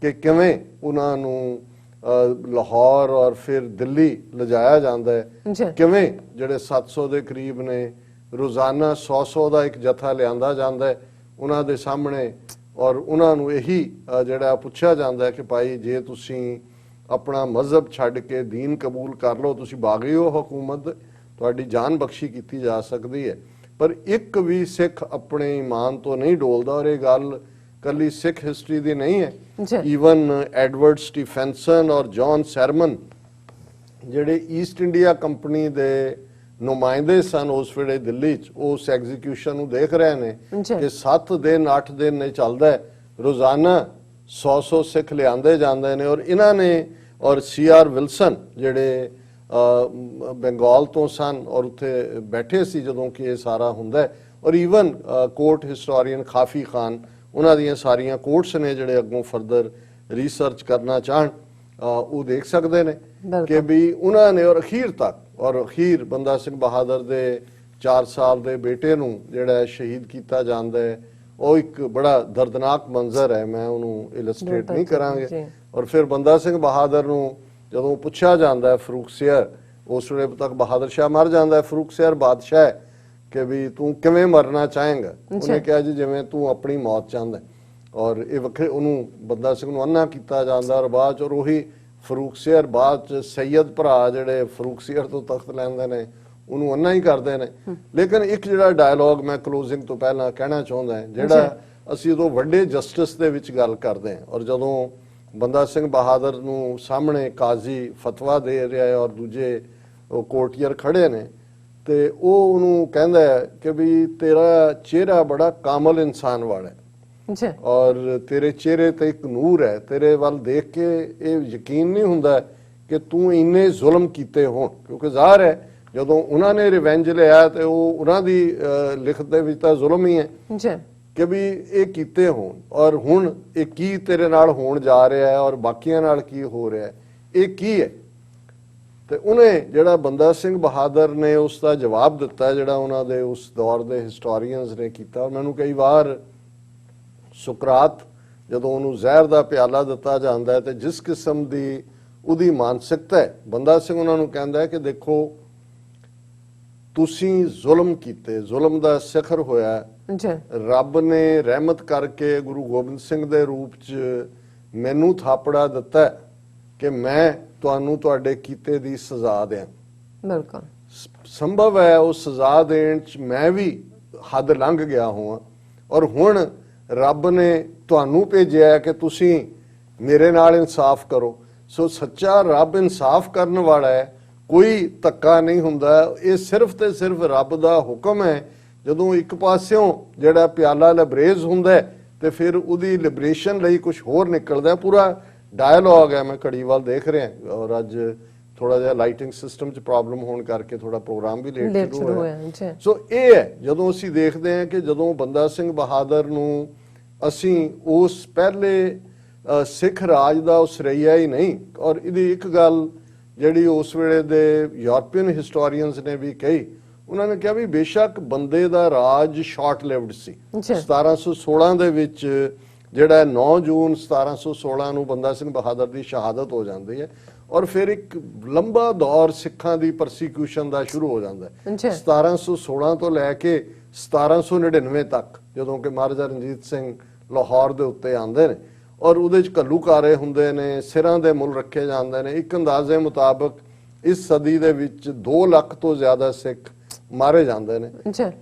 ਕਿ ਕਿਵੇਂ ਉਹਨਾਂ ਨੂੰ ਲਾਹੌਰ ਔਰ ਫਿਰ ਦਿੱਲੀ ਲਿਜਾਇਆ ਜਾਂਦਾ ਹੈ, ਕਿਵੇਂ ਜਿਹੜੇ 700 ਦੇ ਕਰੀਬ ਨੇ ਰੋਜ਼ਾਨਾ 100 ਦਾ ਇੱਕ ਜਥਾ ਲਿਆਂਦਾ ਜਾਂਦਾ ਹੈ ਉਹਨਾਂ ਦੇ ਸਾਹਮਣੇ, ਔਰ ਉਹਨਾਂ ਨੂੰ ਇਹੀ ਜਿਹੜਾ ਪੁੱਛਿਆ ਜਾਂਦਾ ਹੈ ਕਿ ਭਾਈ ਜੇ ਤੁਸੀਂ ਆਪਣਾ ਮਜ਼ਹਬ ਛੱਡ ਕੇ ਦੀਨ ਕਬੂਲ ਕਰ ਲਓ, ਤੁਸੀਂ ਬਾਗੀ ਹੋ ਹਕੂਮਤ, ਤੁਹਾਡੀ ਜਾਨ ਬਖਸ਼ੀ ਕੀਤੀ ਜਾ ਸਕਦੀ ਹੈ। ਪਰ ਇੱਕ ਵੀ ਸਿੱਖ ਆਪਣੇ ਈਮਾਨ ਤੋਂ ਨਹੀਂ ਡੋਲਦਾ, ਔਰ ਇਹ ਗੱਲ ਕੱਲੀ ਸਿੱਖ ਹਿਸਟਰੀ ਦੀ ਨਹੀਂ ਹੈ। ਈਵਨ ਐਡਵਰਡ ਸਟੀਫੈਂਸਨ ਔਰ ਜੌਨ ਸੈਰਮਨ ਜਿਹੜੇ ਈਸਟ ਇੰਡੀਆ ਕੰਪਨੀ ਦੇ ਨੁਮਾਇੰਦੇ ਸਨ ਉਸ ਵੇਲੇ ਦਿੱਲੀ 'ਚ, ਉਸ ਐਗਜ਼ੀਕਿਊਸ਼ਨ ਨੂੰ ਦੇਖ ਰਹੇ ਨੇ ਕਿ 7 ਦਿਨ 8 ਦਿਨ ਨਹੀਂ ਚੱਲਦਾ, ਰੋਜ਼ਾਨਾ 100 ਸਿੱਖ ਲਿਆਂਦੇ ਜਾਂਦੇ ਨੇ। ਔਰ ਇਹਨਾਂ ਨੇ ਔਰ C.R. ਵਿਲਸਨ ਜਿਹੜੇ ਬੰਗਾਲ ਤੋਂ ਸਨ ਔਰ ਉੱਥੇ ਬੈਠੇ ਸੀ ਜਦੋਂ ਕਿ ਇਹ ਸਾਰਾ ਹੁੰਦਾ, ਔਰ ਈਵਨ ਕੋਰਟ ਹਿਸਟੋਰੀਅਨ ਖਾਫੀ ਖਾਨ, ਉਹਨਾਂ ਦੀਆਂ ਸਾਰੀਆਂ ਕੋਰਟਸ ਨੇ ਜਿਹੜੇ ਅੱਗੋਂ ਫਰਦਰ ਰਿਸਰਚ ਕਰਨਾ ਚਾਹਣ ਉਹ ਦੇਖ ਸਕਦੇ ਨੇ ਕਿ ਵੀ ਉਹਨਾਂ ਨੇ, ਔਰ ਅਖੀਰ ਤੱਕ, ਔਰ ਅਖੀਰ ਬੰਦਾ ਸਿੰਘ ਬਹਾਦਰ ਦੇ 4 ਸਾਲ ਦੇ ਬੇਟੇ ਨੂੰ ਜਿਹੜਾ ਸ਼ਹੀਦ ਕੀਤਾ ਜਾਂਦਾ ਹੈ, ਉਹ ਇੱਕ ਬੜਾ ਦਰਦਨਾਕ ਮੰਜ਼ਰ ਹੈ, ਮੈਂ ਉਹਨੂੰ ਇਲਸਟ੍ਰੇਟ ਨਹੀਂ ਕਰਾਂਗੇ। ਔਰ ਫਿਰ ਬੰਦਾ ਸਿੰਘ ਬਹਾਦਰ ਨੂੰ ਜਦੋਂ ਪੁੱਛਿਆ ਜਾਂਦਾ ਫਰੂਖ ਸਿਰ, ਉਸ ਵੇਲੇ ਤੱਕ ਬਹਾਦਰ ਸ਼ਾਹ ਮਰ ਜਾਂਦਾ, ਫਰੂਖ ਸਿਰ ਬਾਦਸ਼ਾਹ ਕਿ ਵੀ ਤੂੰ ਕਿਵੇਂ ਮਰਨਾ ਚਾਹੇਂਗਾ, ਉਹਨੇ ਕਿਹਾ ਜੀ ਜਿਵੇਂ ਤੂੰ ਆਪਣੀ ਮੌਤ ਚਾਹੁੰਦਾ। ਔਰ ਇਹ ਵੱਖਰੇ ਉਹਨੂੰ ਬੰਦਾ ਸਿੰਘ ਨੂੰ ਅੰਨਾ ਕੀਤਾ ਜਾਂਦਾ, ਔਰ ਬਾਅਦ ਚ ਉਹੀ ਫਰੂਖ ਸਿਰ ਬਾਅਦ ਚ ਸੈਯਦ ਭਰਾ ਜਿਹੜੇ ਫਰੂਖ ਸਿਰ ਤੋਂ ਤਖਤ ਲੈਂਦੇ ਨੇ ਉਹਨੂੰ ਅੰਨਾ ਹੀ ਕਰਦੇ ਨੇ। ਲੇਕਿਨ ਇੱਕ ਜਿਹੜਾ ਡਾਇਲੋਗ ਮੈਂ ਕਲੋਜ਼ਿੰਗ ਤੋਂ ਪਹਿਲਾਂ ਕਹਿਣਾ ਚਾਹੁੰਦਾ, ਜਿਹੜਾ ਅਸੀਂ ਉਦੋਂ ਵੱਡੇ ਜਸਟਿਸ ਦੇ ਵਿੱਚ ਗੱਲ ਕਰਦੇ ਹਾਂ, ਔਰ ਜਦੋਂ ਬੰਦਾ ਸਿੰਘ ਬਹਾਦਰ ਨੂੰ ਸਾਹਮਣੇ ਕਾਜ਼ੀ ਫਤਵਾ ਦੇ ਰਿਹਾ ਹੈ ਔਰ ਦੂਜੇ ਉਹ ਕੋਰਟੀਅਰ ਖੜੇ ਨੇ, ਤੇ ਉਹ ਉਹਨੂੰ ਕਹਿੰਦਾ ਕਿ ਵੀ ਤੇਰਾ ਚਿਹਰਾ ਬੜਾ ਕਾਮਲ ਇਨਸਾਨ ਵਾਲਾ ਹੈ ਔਰ ਤੇਰੇ ਚਿਹਰੇ ਤੇ ਇੱਕ ਨੂਰ ਹੈ, ਤੇਰੇ ਵੱਲ ਦੇਖ ਕੇ ਇਹ ਯਕੀਨ ਨਹੀਂ ਹੁੰਦਾ ਕਿ ਤੂੰ ਇੰਨੇ ਜ਼ੁਲਮ ਕੀਤੇ ਹੋਣ, ਕਿਉਂਕਿ ਜ਼ਾਹਰ ਹੈ ਜਦੋਂ ਉਹਨਾਂ ਨੇ ਰਿਵੈਂਜ ਲਿਆ ਤੇ ਉਹ ਉਹਨਾਂ ਦੀ ਲਿਖਤ ਦੇ ਵਿੱਚ ਤਾਂ ਜ਼ੁਲਮ ਹੀ ਹੈ ਕਿ ਵੀ ਇਹ ਕੀਤੇ ਹੋਣ, ਔਰ ਹੁਣ ਇਹ ਕੀ ਤੇਰੇ ਨਾਲ ਹੋਣ ਜਾ ਰਿਹਾ ਹੈ ਔਰ ਬਾਕੀਆਂ ਨਾਲ ਕੀ ਹੋ ਰਿਹਾ ਹੈ, ਇਹ ਕੀ ਹੈ। ਤੇ ਉਹਨੇ ਜਿਹੜਾ ਬੰਦਾ ਸਿੰਘ ਬਹਾਦਰ ਨੇ ਉਸ ਦਾ ਜਵਾਬ ਦਿੱਤਾ ਜਿਹੜਾ ਉਹਨਾਂ ਦੇ ਉਸ ਦੌਰ ਦੇ ਹਿਸਟੋਰੀਅਨਸ ਨੇ ਕੀਤਾ। ਮੈਨੂੰ ਕਈ ਵਾਰ ਸੁਕਰਾਤ ਜਦੋਂ ਉਹਨੂੰ ਜ਼ਹਿਰ ਦਾ ਪਿਆਲਾ ਦਿੱਤਾ ਜਾਂਦਾ ਹੈ ਤੇ ਜਿਸ ਕਿਸਮ ਦੀ ਉਹਦੀ ਮਾਨਸਿਕਤਾ ਹੈ, ਬੰਦਾ ਸਿੰਘ ਉਹਨਾਂ ਨੂੰ ਕਹਿੰਦਾ ਕਿ ਦੇਖੋ ਤੁਸੀਂ ਜ਼ੁਲਮ ਕੀਤੇ, ਜ਼ੁਲਮ ਦਾ ਸਿਖਰ ਹੋਇਆ, ਰੱਬ ਨੇ ਰਹਿਮਤ ਕਰਕੇ ਗੁਰੂ ਗੋਬਿੰਦ ਸਿੰਘ ਦੇ ਰੂਪ 'ਚ ਮੈਨੂੰ ਥਾਪੜਾ ਦਿੱਤਾ ਕਿ ਮੈਂ ਤੁਹਾਨੂੰ ਤੁਹਾਡੇ ਕੀਤੇ ਦੀ ਸਜ਼ਾ ਦਿਆਂ। ਬਿਲਕੁਲ ਸੰਭਵ ਹੈ ਉਹ ਸਜ਼ਾ ਦੇਣ 'ਚ ਮੈਂ ਵੀ ਹੱਦ ਲੰਘ ਗਿਆ ਹੋਵਾਂ, ਔਰ ਹੁਣ ਰੱਬ ਨੇ ਤੁਹਾਨੂੰ ਭੇਜਿਆ ਕਿ ਤੁਸੀਂ ਮੇਰੇ ਨਾਲ ਇਨਸਾਫ ਕਰੋ। ਸੋ ਸੱਚਾ ਰੱਬ ਇਨਸਾਫ ਕਰਨ ਵਾਲਾ ਹੈ, ਕੋਈ ਧੱਕਾ ਨਹੀਂ ਹੁੰਦਾ। ਇਹ ਸਿਰਫ ਤੇ ਸਿਰਫ ਰੱਬ ਦਾ ਹੁਕਮ ਹੈ। ਜਦੋਂ ਇੱਕ ਪਾਸਿਓਂ ਜਿਹੜਾ ਪਿਆਲਾ ਲਬਰੇਜ਼ ਹੁੰਦਾ ਹੈ ਤੇ ਫਿਰ ਉਹਦੀ ਲਿਬਰੇਸ਼ਨ ਲਈ ਕੁਝ ਹੋਰ ਨਿਕਲਦਾ। ਪੂਰਾ ਡਾਇਲੌਗ ਹੈ। ਮੈਂ ਘੜੀ ਵੱਲ ਦੇਖ ਰਿਹਾ ਔਰ ਅੱਜ ਥੋੜਾ ਜਿਹਾ ਲਾਈਟਿੰਗ ਸਿਸਟਮ 'ਚ ਪ੍ਰੋਬਲਮ ਹੋਣ ਕਰਕੇ ਥੋੜਾ ਪ੍ਰੋਗਰਾਮ ਵੀ ਲੇਟ ਸ਼ੁਰੂ ਹੋਇਆ। ਸੋ ਇਹ ਹੈ ਜਦੋਂ ਅਸੀਂ ਦੇਖਦੇ ਹਾਂ ਕਿ ਜਦੋਂ ਬੰਦਾ ਸਿੰਘ ਬਹਾਦਰ ਨੂੰ ਅਸੀਂ ਉਸ ਪਹਿਲੇ ਸਿੱਖ ਰਾਜ ਦਾ ਉਸਰਈਆ ਹੀ ਨਹੀਂ, ਔਰ ਇਹਦੀ ਇੱਕ ਗੱਲ ਜਿਹੜੀ ਉਸ ਵੇਲੇ ਦੇ ਯੂਰਪੀਅਨ ਹਿਸਟੋਰੀਅਨਸ ਨੇ ਵੀ ਕਹੀ, ਉਹਨਾਂ ਨੇ ਕਿਹਾ ਵੀ ਬੇਸ਼ੱਕ ਬੰਦੇ ਦਾ ਰਾਜ ਸ਼ਾਰਟ ਲਿਵਡ ਸੀ। 1716 ਦੇ ਵਿੱਚ ਜਿਹੜਾ 9 ਜੂਨ 1716 ਨੂੰ ਬੰਦਾ ਸਿੰਘ ਬਹਾਦਰ ਦੀ ਸ਼ਹਾਦਤ ਹੋ ਜਾਂਦੀ ਹੈ ਔਰ ਫਿਰ ਇੱਕ ਲੰਬਾ ਦੌਰ ਸਿੱਖਾਂ ਦੀ ਪਰਸੀਕਿਊਸ਼ਨ ਦਾ ਸ਼ੁਰੂ ਹੋ ਜਾਂਦਾ ਹੈ। 1716 ਤੋਂ ਲੈ ਕੇ 1799 ਤੱਕ, ਜਦੋਂ ਕਿ ਮਹਾਰਾਜਾ ਰਣਜੀਤ ਸਿੰਘ ਲਾਹੌਰ ਦੇ ਉੱਤੇ ਆਉਂਦੇ ਨੇ ਔਰ ਉਹਦੇ 'ਚ ਘੱਲੂਕਾਰੇ ਹੁੰਦੇ ਨੇ, ਸਿਰਾਂ ਦੇ ਮੁੱਲ ਰੱਖੇ ਜਾਂਦੇ ਨੇ। ਇੱਕ ਅੰਦਾਜ਼ੇ ਮੁਤਾਬਕ ਇਸ ਸਦੀ ਦੇ ਵਿੱਚ 2 ਲੱਖ ਤੋਂ ਜ਼ਿਆਦਾ ਸਿੱਖ ਮਾਰੇ ਜਾਂਦੇ ਨੇ।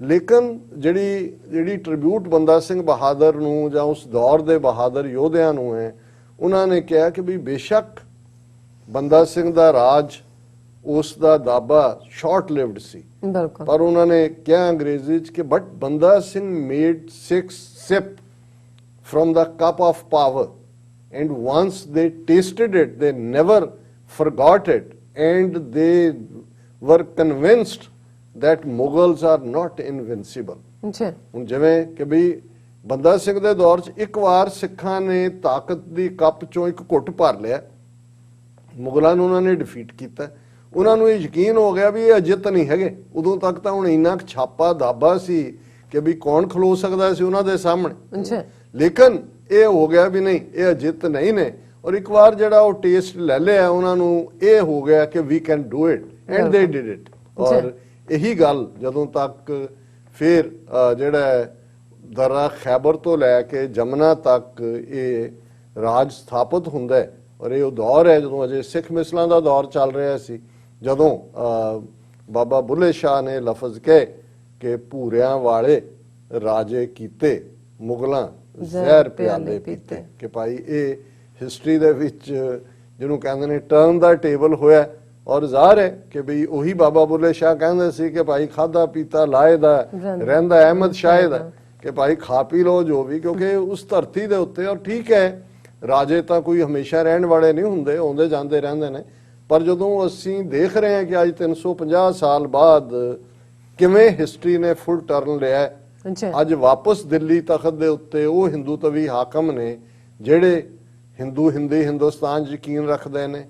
ਲੇਕਿਨ ਜਿਹੜੀ ਟ੍ਰਿਬਿਊਟ ਬੰਦਾ ਸਿੰਘ ਬਹਾਦਰ ਨੂੰ ਜਾਂ ਉਸ ਦੌਰ ਦੇ ਬਹਾਦਰ ਯੋਧਿਆਂ ਨੂੰ ਹੈ, ਉਹਨਾਂ ਨੇ ਕਿਹਾ ਕਿ ਵੀ ਬੇਸ਼ੱਕ ਬੰਦਾ ਸਿੰਘ ਦਾ ਰਾਜ, ਉਸ ਦਾ ਦਾਬਾ ਸ਼ਾਰਟ ਲਿਵਡ ਸੀ, ਪਰ ਉਹਨਾਂ ਨੇ ਕਿਹਾ ਅੰਗਰੇਜ਼ੀ 'ਚ ਕਿ ਬਟ ਬੰਦਾ Singh made Sikh SIP from the cup of power, and once they tasted it they never forgot it, and they were convinced that Mughals are not invincible। ਹੁਣ ਜਿਵੇਂ ਕਿ ਵੀ ਬੰਦਾ ਸਿੰਘ ਦੇ ਦੌਰ 'ਚ ਇੱਕ ਵਾਰ ਸਿੱਖਾਂ ਨੇ ਤਾਕਤ ਦੀ ਕੱਪ 'ਚੋਂ ਇੱਕ ਘੁੱਟ ਭਰ ਲਿਆ, ਮੁਗਲਾਂ ਨੂੰ ਉਹਨਾਂ ਨੇ ਡਿਫੀਟ ਕੀਤਾ। ਉਹਨਾਂ ਨੂੰ ਇਹ ਯਕੀਨ ਹੋ ਗਿਆ ਵੀ ਇਹ ਅਜਿੱਤ ਨਹੀਂ ਹੈਗੇ। ਉਦੋਂ ਤੱਕ ਤਾਂ ਹੁਣ ਇੰਨਾ ਛਾਪਾ ਦਾਬਾ ਸੀ ਕਿ ਵੀ ਕੌਣ ਖਲੋ ਸਕਦਾ ਸੀ ਉਹਨਾਂ ਦੇ ਸਾਹਮਣੇ। ਲੇਕਿਨ ਇਹ ਹੋ ਗਿਆ ਵੀ ਨਹੀਂ, ਇਹ ਅਜਿੱਤ ਨਹੀਂ ਨੇ। ਔਰ ਇੱਕ ਵਾਰ ਜਿਹੜਾ ਉਹ ਟੇਸਟ ਲੈ ਲਿਆ, ਉਹਨਾਂ ਨੂੰ ਇਹ ਹੋ ਗਿਆ ਕਿ we can do it, and they did it. ਔਰ ਇਹੀ ਗੱਲ ਜਦੋਂ ਤੱਕ ਫਿਰ ਜਿਹੜਾ ਦਰਾ ਖੈਬਰ ਤੋਂ ਲੈ ਕੇ ਜਮਨਾ ਤੱਕ ਇਹ ਰਾਜ ਸਥਾਪਿਤ ਹੁੰਦਾ ਹੈ। ਔਰ ਇਹ ਉਹ ਦੌਰ ਹੈ ਜਦੋਂ ਅਜੇ ਸਿੱਖ ਮਿਸਲਾਂ ਦਾ ਦੌਰ ਚੱਲ ਰਿਹਾ ਸੀ, ਜਦੋਂ ਬਾਬਾ ਬੁੱਲੇ ਸ਼ਾਹ ਨੇ ਲਫ਼ਜ਼ ਕਹੇ ਕਿ ਭੂਰਿਆਂ ਵਾਲੇ ਰਾਜੇ ਕੀਤੇ, ਮੁਗਲਾਂ ਜ਼ਹਿਰ ਪਿਆਲੇ ਪੀਤੇ। ਕਿ ਭਾਈ ਇਹ ਹਿਸਟਰੀ ਦੇ ਵਿੱਚ ਜਿਹਨੂੰ ਕਹਿੰਦੇ ਨੇ ਟਰਨ ਦਾ ਟੇਬਲ ਹੋਇਆ। ਔਰ ਜ਼ਾਹਰ ਹੈ ਕਿ ਬਈ ਉਹੀ ਬਾਬਾ ਬੁੱਲੇ ਸ਼ਾਹ ਕਹਿੰਦੇ ਸੀ ਕਿ ਭਾਈ ਖਾਦਾ ਪੀਤਾ ਲਾਏ ਦਾ ਰਹਿੰਦਾ ਅਹਿਮਦ ਸ਼ਾਹ ਦਾ, ਕਿ ਭਾਈ ਖਾ ਪੀ ਲੋ ਜੋ ਵੀ, ਕਿਉਂਕਿ ਉਸ ਧਰਤੀ ਦੇ ਉੱਤੇ। ਔਰ ਠੀਕ ਹੈ, ਰਾਜੇ ਤਾਂ ਕੋਈ ਹਮੇਸ਼ਾ ਰਹਿਣ ਵਾਲੇ ਨਹੀਂ ਹੁੰਦੇ, ਆਉਂਦੇ ਜਾਂਦੇ ਰਹਿੰਦੇ ਨੇ। ਪਰ ਜਦੋਂ ਅਸੀਂ ਦੇਖ ਰਹੇ ਹਾਂ ਕਿ ਅੱਜ 350 ਸਾਲ ਬਾਅਦ ਕਿਵੇਂ ਹਿਸਟਰੀ ਨੇ ਫੁੱਲ ਟਰਨ ਲਿਆ, ਅੱਜ ਵਾਪਸ ਦਿੱਲੀ ਤਖਤ ਦੇ ਉੱਤੇ ਉਹ ਹਿੰਦੂਤਵੀ ਹਾਕਮ ਨੇ ਜਿਹੜੇ ਹਿੰਦੀ ਹਿੰਦੁਸਤਾਨ 'ਚ ਯਕੀਨ ਰੱਖਦੇ ਨੇ।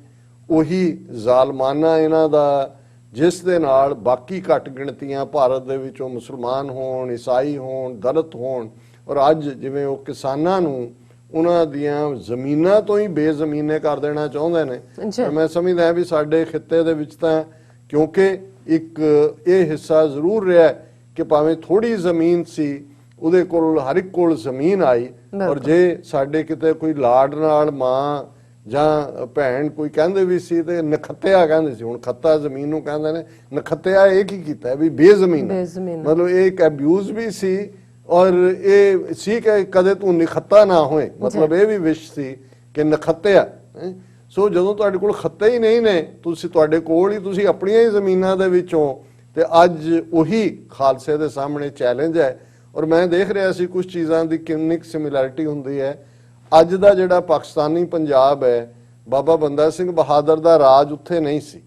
ਉਹੀ ਜ਼ਾਲਮਾਨਾ ਇਹਨਾਂ ਦਾ, ਜਿਸ ਦੇ ਨਾਲ ਬਾਕੀ ਘੱਟ ਗਿਣਤੀਆਂ ਭਾਰਤ ਦੇ ਵਿੱਚੋਂ ਮੁਸਲਮਾਨ ਹੋਣ, ਈਸਾਈ ਹੋਣ, ਦਲਿਤ ਹੋਣ, ਔਰ ਅੱਜ ਜਿਵੇਂ ਉਹ ਕਿਸਾਨਾਂ ਨੂੰ ਉਹਨਾਂ ਦੀਆਂ ਜ਼ਮੀਨਾਂ ਤੋਂ ਹੀ ਬੇਜ਼ਮੀਨੇ ਕਰ ਦੇਣਾ ਚਾਹੁੰਦੇ ਨੇ। ਮੈਂ ਸਮਝਦਾ ਵੀ ਸਾਡੇ ਖਿੱਤੇ ਦੇ ਵਿੱਚ ਤਾਂ ਕਿਉਂਕਿ ਇੱਕ ਇਹ ਹਿੱਸਾ ਜ਼ਰੂਰ ਰਿਹਾ ਕਿ ਭਾਵੇਂ ਥੋੜੀ ਜ਼ਮੀਨ ਸੀ, ਉਹਦੇ ਕੋਲ ਹਰ ਇੱਕ ਕੋਲ ਜ਼ਮੀਨ ਆਈ। ਔਰ ਜੇ ਸਾਡੇ ਕਿਤੇ ਕੋਈ ਲਾਡ ਨਾਲ ਮਾਂ ਜਾਂ ਭੈਣ ਕੋਈ ਕਹਿੰਦੇ ਵੀ ਸੀ ਤੇ ਨਖੱਤਿਆ ਕਹਿੰਦੇ ਸੀ। ਹੁਣ ਖੱਤਾ ਜ਼ਮੀਨ ਨੂੰ ਕਹਿੰਦੇ ਨੇ, ਨਖੱਤਿਆ ਇਹ ਕੀ ਕੀਤਾ ਵੀ ਬੇਜ਼ਮੀਨ, ਮਤਲਬ ਇਹ ਇੱਕ ਅਬਿਊਜ਼ ਵੀ ਸੀ। ਔਰ ਇਹ ਸੀ ਕਿ ਕਦੇ ਤੂੰ ਨਿਖੱਤਾ ਨਾ ਹੋਏ, ਮਤਲਬ ਇਹ ਵੀ ਵਿਸ਼ ਸੀ ਕਿ ਨਖੱਤਿਆ। ਸੋ ਜਦੋਂ ਤੁਹਾਡੇ ਕੋਲ ਖੱਤੇ ਹੀ ਨਹੀਂ ਨੇ, ਤੁਸੀਂ ਤੁਹਾਡੇ ਕੋਲ ਹੀ ਤੁਸੀਂ ਆਪਣੀਆਂ ਹੀ ਜ਼ਮੀਨਾਂ ਦੇ ਵਿੱਚੋਂ, ਤੇ ਅੱਜ ਉਹੀ ਖਾਲਸੇ ਦੇ ਸਾਹਮਣੇ ਚੈਲੰਜ ਹੈ। ਔਰ ਮੈਂ ਦੇਖ ਰਿਹਾ ਸੀ ਕੁਝ ਚੀਜ਼ਾਂ ਦੀ ਕਿੰਨੀ ਸਿਮਿਲੈਰਿਟੀ ਹੁੰਦੀ ਹੈ। ਅੱਜ ਦਾ ਜਿਹੜਾ ਪਾਕਿਸਤਾਨੀ ਪੰਜਾਬ ਹੈ, ਬਾਬਾ ਬੰਦਾ ਸਿੰਘ ਬਹਾਦਰ ਦਾ ਰਾਜ ਉੱਥੇ ਨਹੀਂ ਸੀ।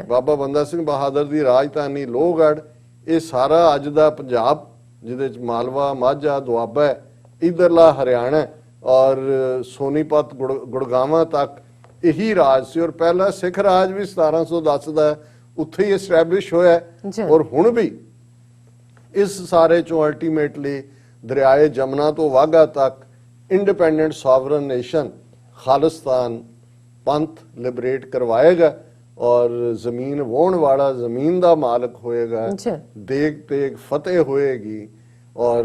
ਬਾਬਾ ਬੰਦਾ ਸਿੰਘ ਬਹਾਦਰ ਦੀ ਰਾਜਧਾਨੀ ਲੋਹਗੜ੍ਹ, ਇਹ ਸਾਰਾ ਅੱਜ ਦਾ ਪੰਜਾਬ ਜਿਹਦੇ ਚ ਮਾਲਵਾ, ਮਾਝਾ, ਦੁਆਬਾ ਹੈ, ਇਧਰਲਾ ਹਰਿਆਣਾ ਔਰ ਸੋਨੀਪਤ, ਗੁੜਗਾਵਾਂ ਤੱਕ ਇਹੀ ਰਾਜ ਸੀ। ਔਰ ਪਹਿਲਾ ਸਿੱਖ ਰਾਜ ਵੀ 1710 ਦਾ ਉੱਥੇ ਹੀ ਐਸਟੈਬਲਿਸ਼ ਹੋਇਆ। ਔਰ ਹੁਣ ਵੀ ਇਸ ਸਾਰੇ ਚੋਂ ਅਲਟੀਮੇਟਲੀ ਦਰਿਆਏ ਜਮਨਾ ਤੋਂ ਵਾਘਾ ਤੱਕ ਇੰਡੀਪੈਂਡੈਂਟ ਸੋਵਰਨ ਨੇਸ਼ਨ ਖਾਲਿਸਤਾਨ ਪੰਥ ਲਿਬਰੇਟ ਕਰਵਾਏਗਾ ਔਰ ਜ਼ਮੀਨ ਵਾਹੁਣ ਵਾਲਾ ਜ਼ਮੀਨ ਦਾ ਮਾਲਕ ਹੋਏਗਾ। ਦੇਗ ਤੇਗ ਫਤਿਹ ਹੋਏਗੀ ਔਰ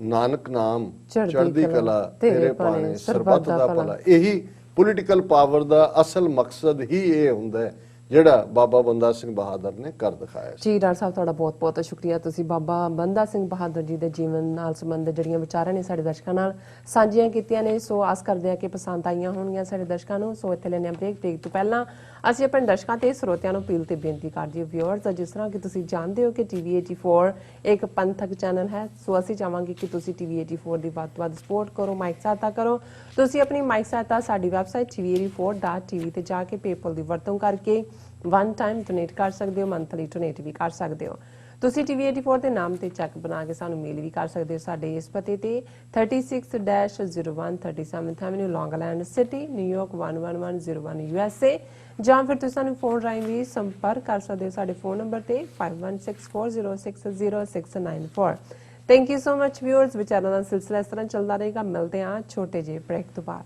ਨਾਨਕ ਨਾਮ ਚੜ੍ਹਦੀ ਕਲਾ ਤੇਰੇ ਪਾਣੇ ਸਰਬੱਤ ਦਾ ਭਲਾ। ਇਹੀ ਪੋਲੀਟੀਕਲ ਪਾਵਰ ਦਾ ਅਸਲ ਮਕਸਦ ਹੀ ਇਹ ਹੁੰਦਾ ਹੈ ਜਿਹੜਾ ਬਾਬਾ ਬੰਦਾ ਸਿੰਘ ਬਹਾਦਰ ਨੇ ਕਰ ਦਿਖਾਇਆ ਸੀ। ਜੀ ਡਾਕਟਰ ਸਾਹਿਬ ਤੁਹਾਡਾ ਬਹੁਤ ਬਹੁਤ ਸ਼ੁਕਰੀਆ। ਤੁਸੀਂ ਬਾਬਾ ਬੰਦਾ ਸਿੰਘ ਬਹਾਦਰ ਜੀ ਦੇ ਜੀਵਨ ਨਾਲ ਸੰਬੰਧਿਤ ਜਿਹੜੀਆਂ ਵਿਚਾਰਾਂ ਨੇ ਸਾਡੇ ਦਰਸ਼ਕਾਂ ਨਾਲ ਸਾਂਝੀਆਂ ਕੀਤੀਆਂ ਨੇ। ਸੋ ਆਸ ਕਰਦੇ ਹਾਂ ਕਿ ਪਸੰਦ ਆਈਆਂ ਹੋਣਗੀਆਂ ਸਾਡੇ ਦਰਸ਼ਕਾਂ ਨੂੰ। ਸੋ ਇੱਥੇ ਲੈਣੇ ਬ੍ਰੇਕ ਤੋਂ ਪਹਿਲਾਂ ਅਸੀਂ ਆਪਣੇ ਦਰਸ਼ਕਾਂ ਤੇ ਸਰੋਤਿਆਂ ਨੂੰ ਅਪੀਲ ਤੇ ਬੇਨਤੀ ਕਰਦੇ ਹਾਂ ਵਿਊਅਰਸ, ਜਿਸ ਤਰ੍ਹਾਂ ਕਿ ਤੁਸੀਂ ਜਾਣਦੇ ਹੋ ਕਿ ਟੀਵੀ 84 ਇੱਕ ਪੰਥਕ ਚੈਨਲ ਹੈ। ਸੋ ਅਸੀਂ ਚਾਹਾਂਗੇ ਕਿ ਤੁਸੀਂ ਟੀਵੀ 84 ਦੀ ਵੱਧ ਤੋਂ ਵੱਧ ਸਪੋਰਟ ਕਰੋ, ਮਾਈਕ ਸਹਾਇਤਾ ਕਰੋ। ਤੁਸੀਂ ਆਪਣੀ ਮਾਈਕ ਸਹਾਇਤਾ ਸਾਡੀ ਵੈਬਸਾਈਟ tv84.tv ਤੇ ਜਾ ਕੇ ਪੇਪਲ ਦੀ ਵਰਤੋਂ ਕਰਕੇ ਵਨ ਟਾਈਮ ਡੋਨੇਟ ਕਰ ਸਕਦੇ ਹੋ, ਮੰਥਲੀ ਡੋਨੇਟ ਵੀ ਕਰ ਸਕਦੇ ਹੋ। ਤੁਸੀਂ ਟੀਵੀ 84 ਦੇ ਨਾਮ ਤੇ ਚੈੱਕ ਬਣਾ ਕੇ ਸਾਨੂੰ ਮੇਲ ਵੀ ਕਰ ਸਕਦੇ ਹੋ ਸਾਡੇ ਇਸ ਪਤੇ ਤੇ 36-01 37th ਐਵਨਿਊ ਲੌਂਗ ਆਈਲੈਂਡ ਸਿਟੀ, ਨਿਊਯਾਰਕ 11101 USA, ਜਾਂ ਫਿਰ ਤੁਸੀਂ ਸਾਨੂੰ ਫੋਨ ਰਾਹੀਂ ਵੀ ਸੰਪਰਕ ਕਰ ਸਕਦੇ ਹੋ ਸਾਡੇ ਫੋਨ ਨੰਬਰ ਤੇ 5164060694। Thank you so much viewers. ਵਿਚਾਰਾਂ ਦਾ ਸਿਲਸਿਲਾ ਇਸ ਤਰ੍ਹਾਂ ਚੱਲਦਾ ਰਹੇਗਾ। ਮਿਲਦੇ ਹਾਂ ਛੋਟੇ ਜਿਹੇ ਬ੍ਰੇਕ ਤੋਂ ਬਾਅਦ।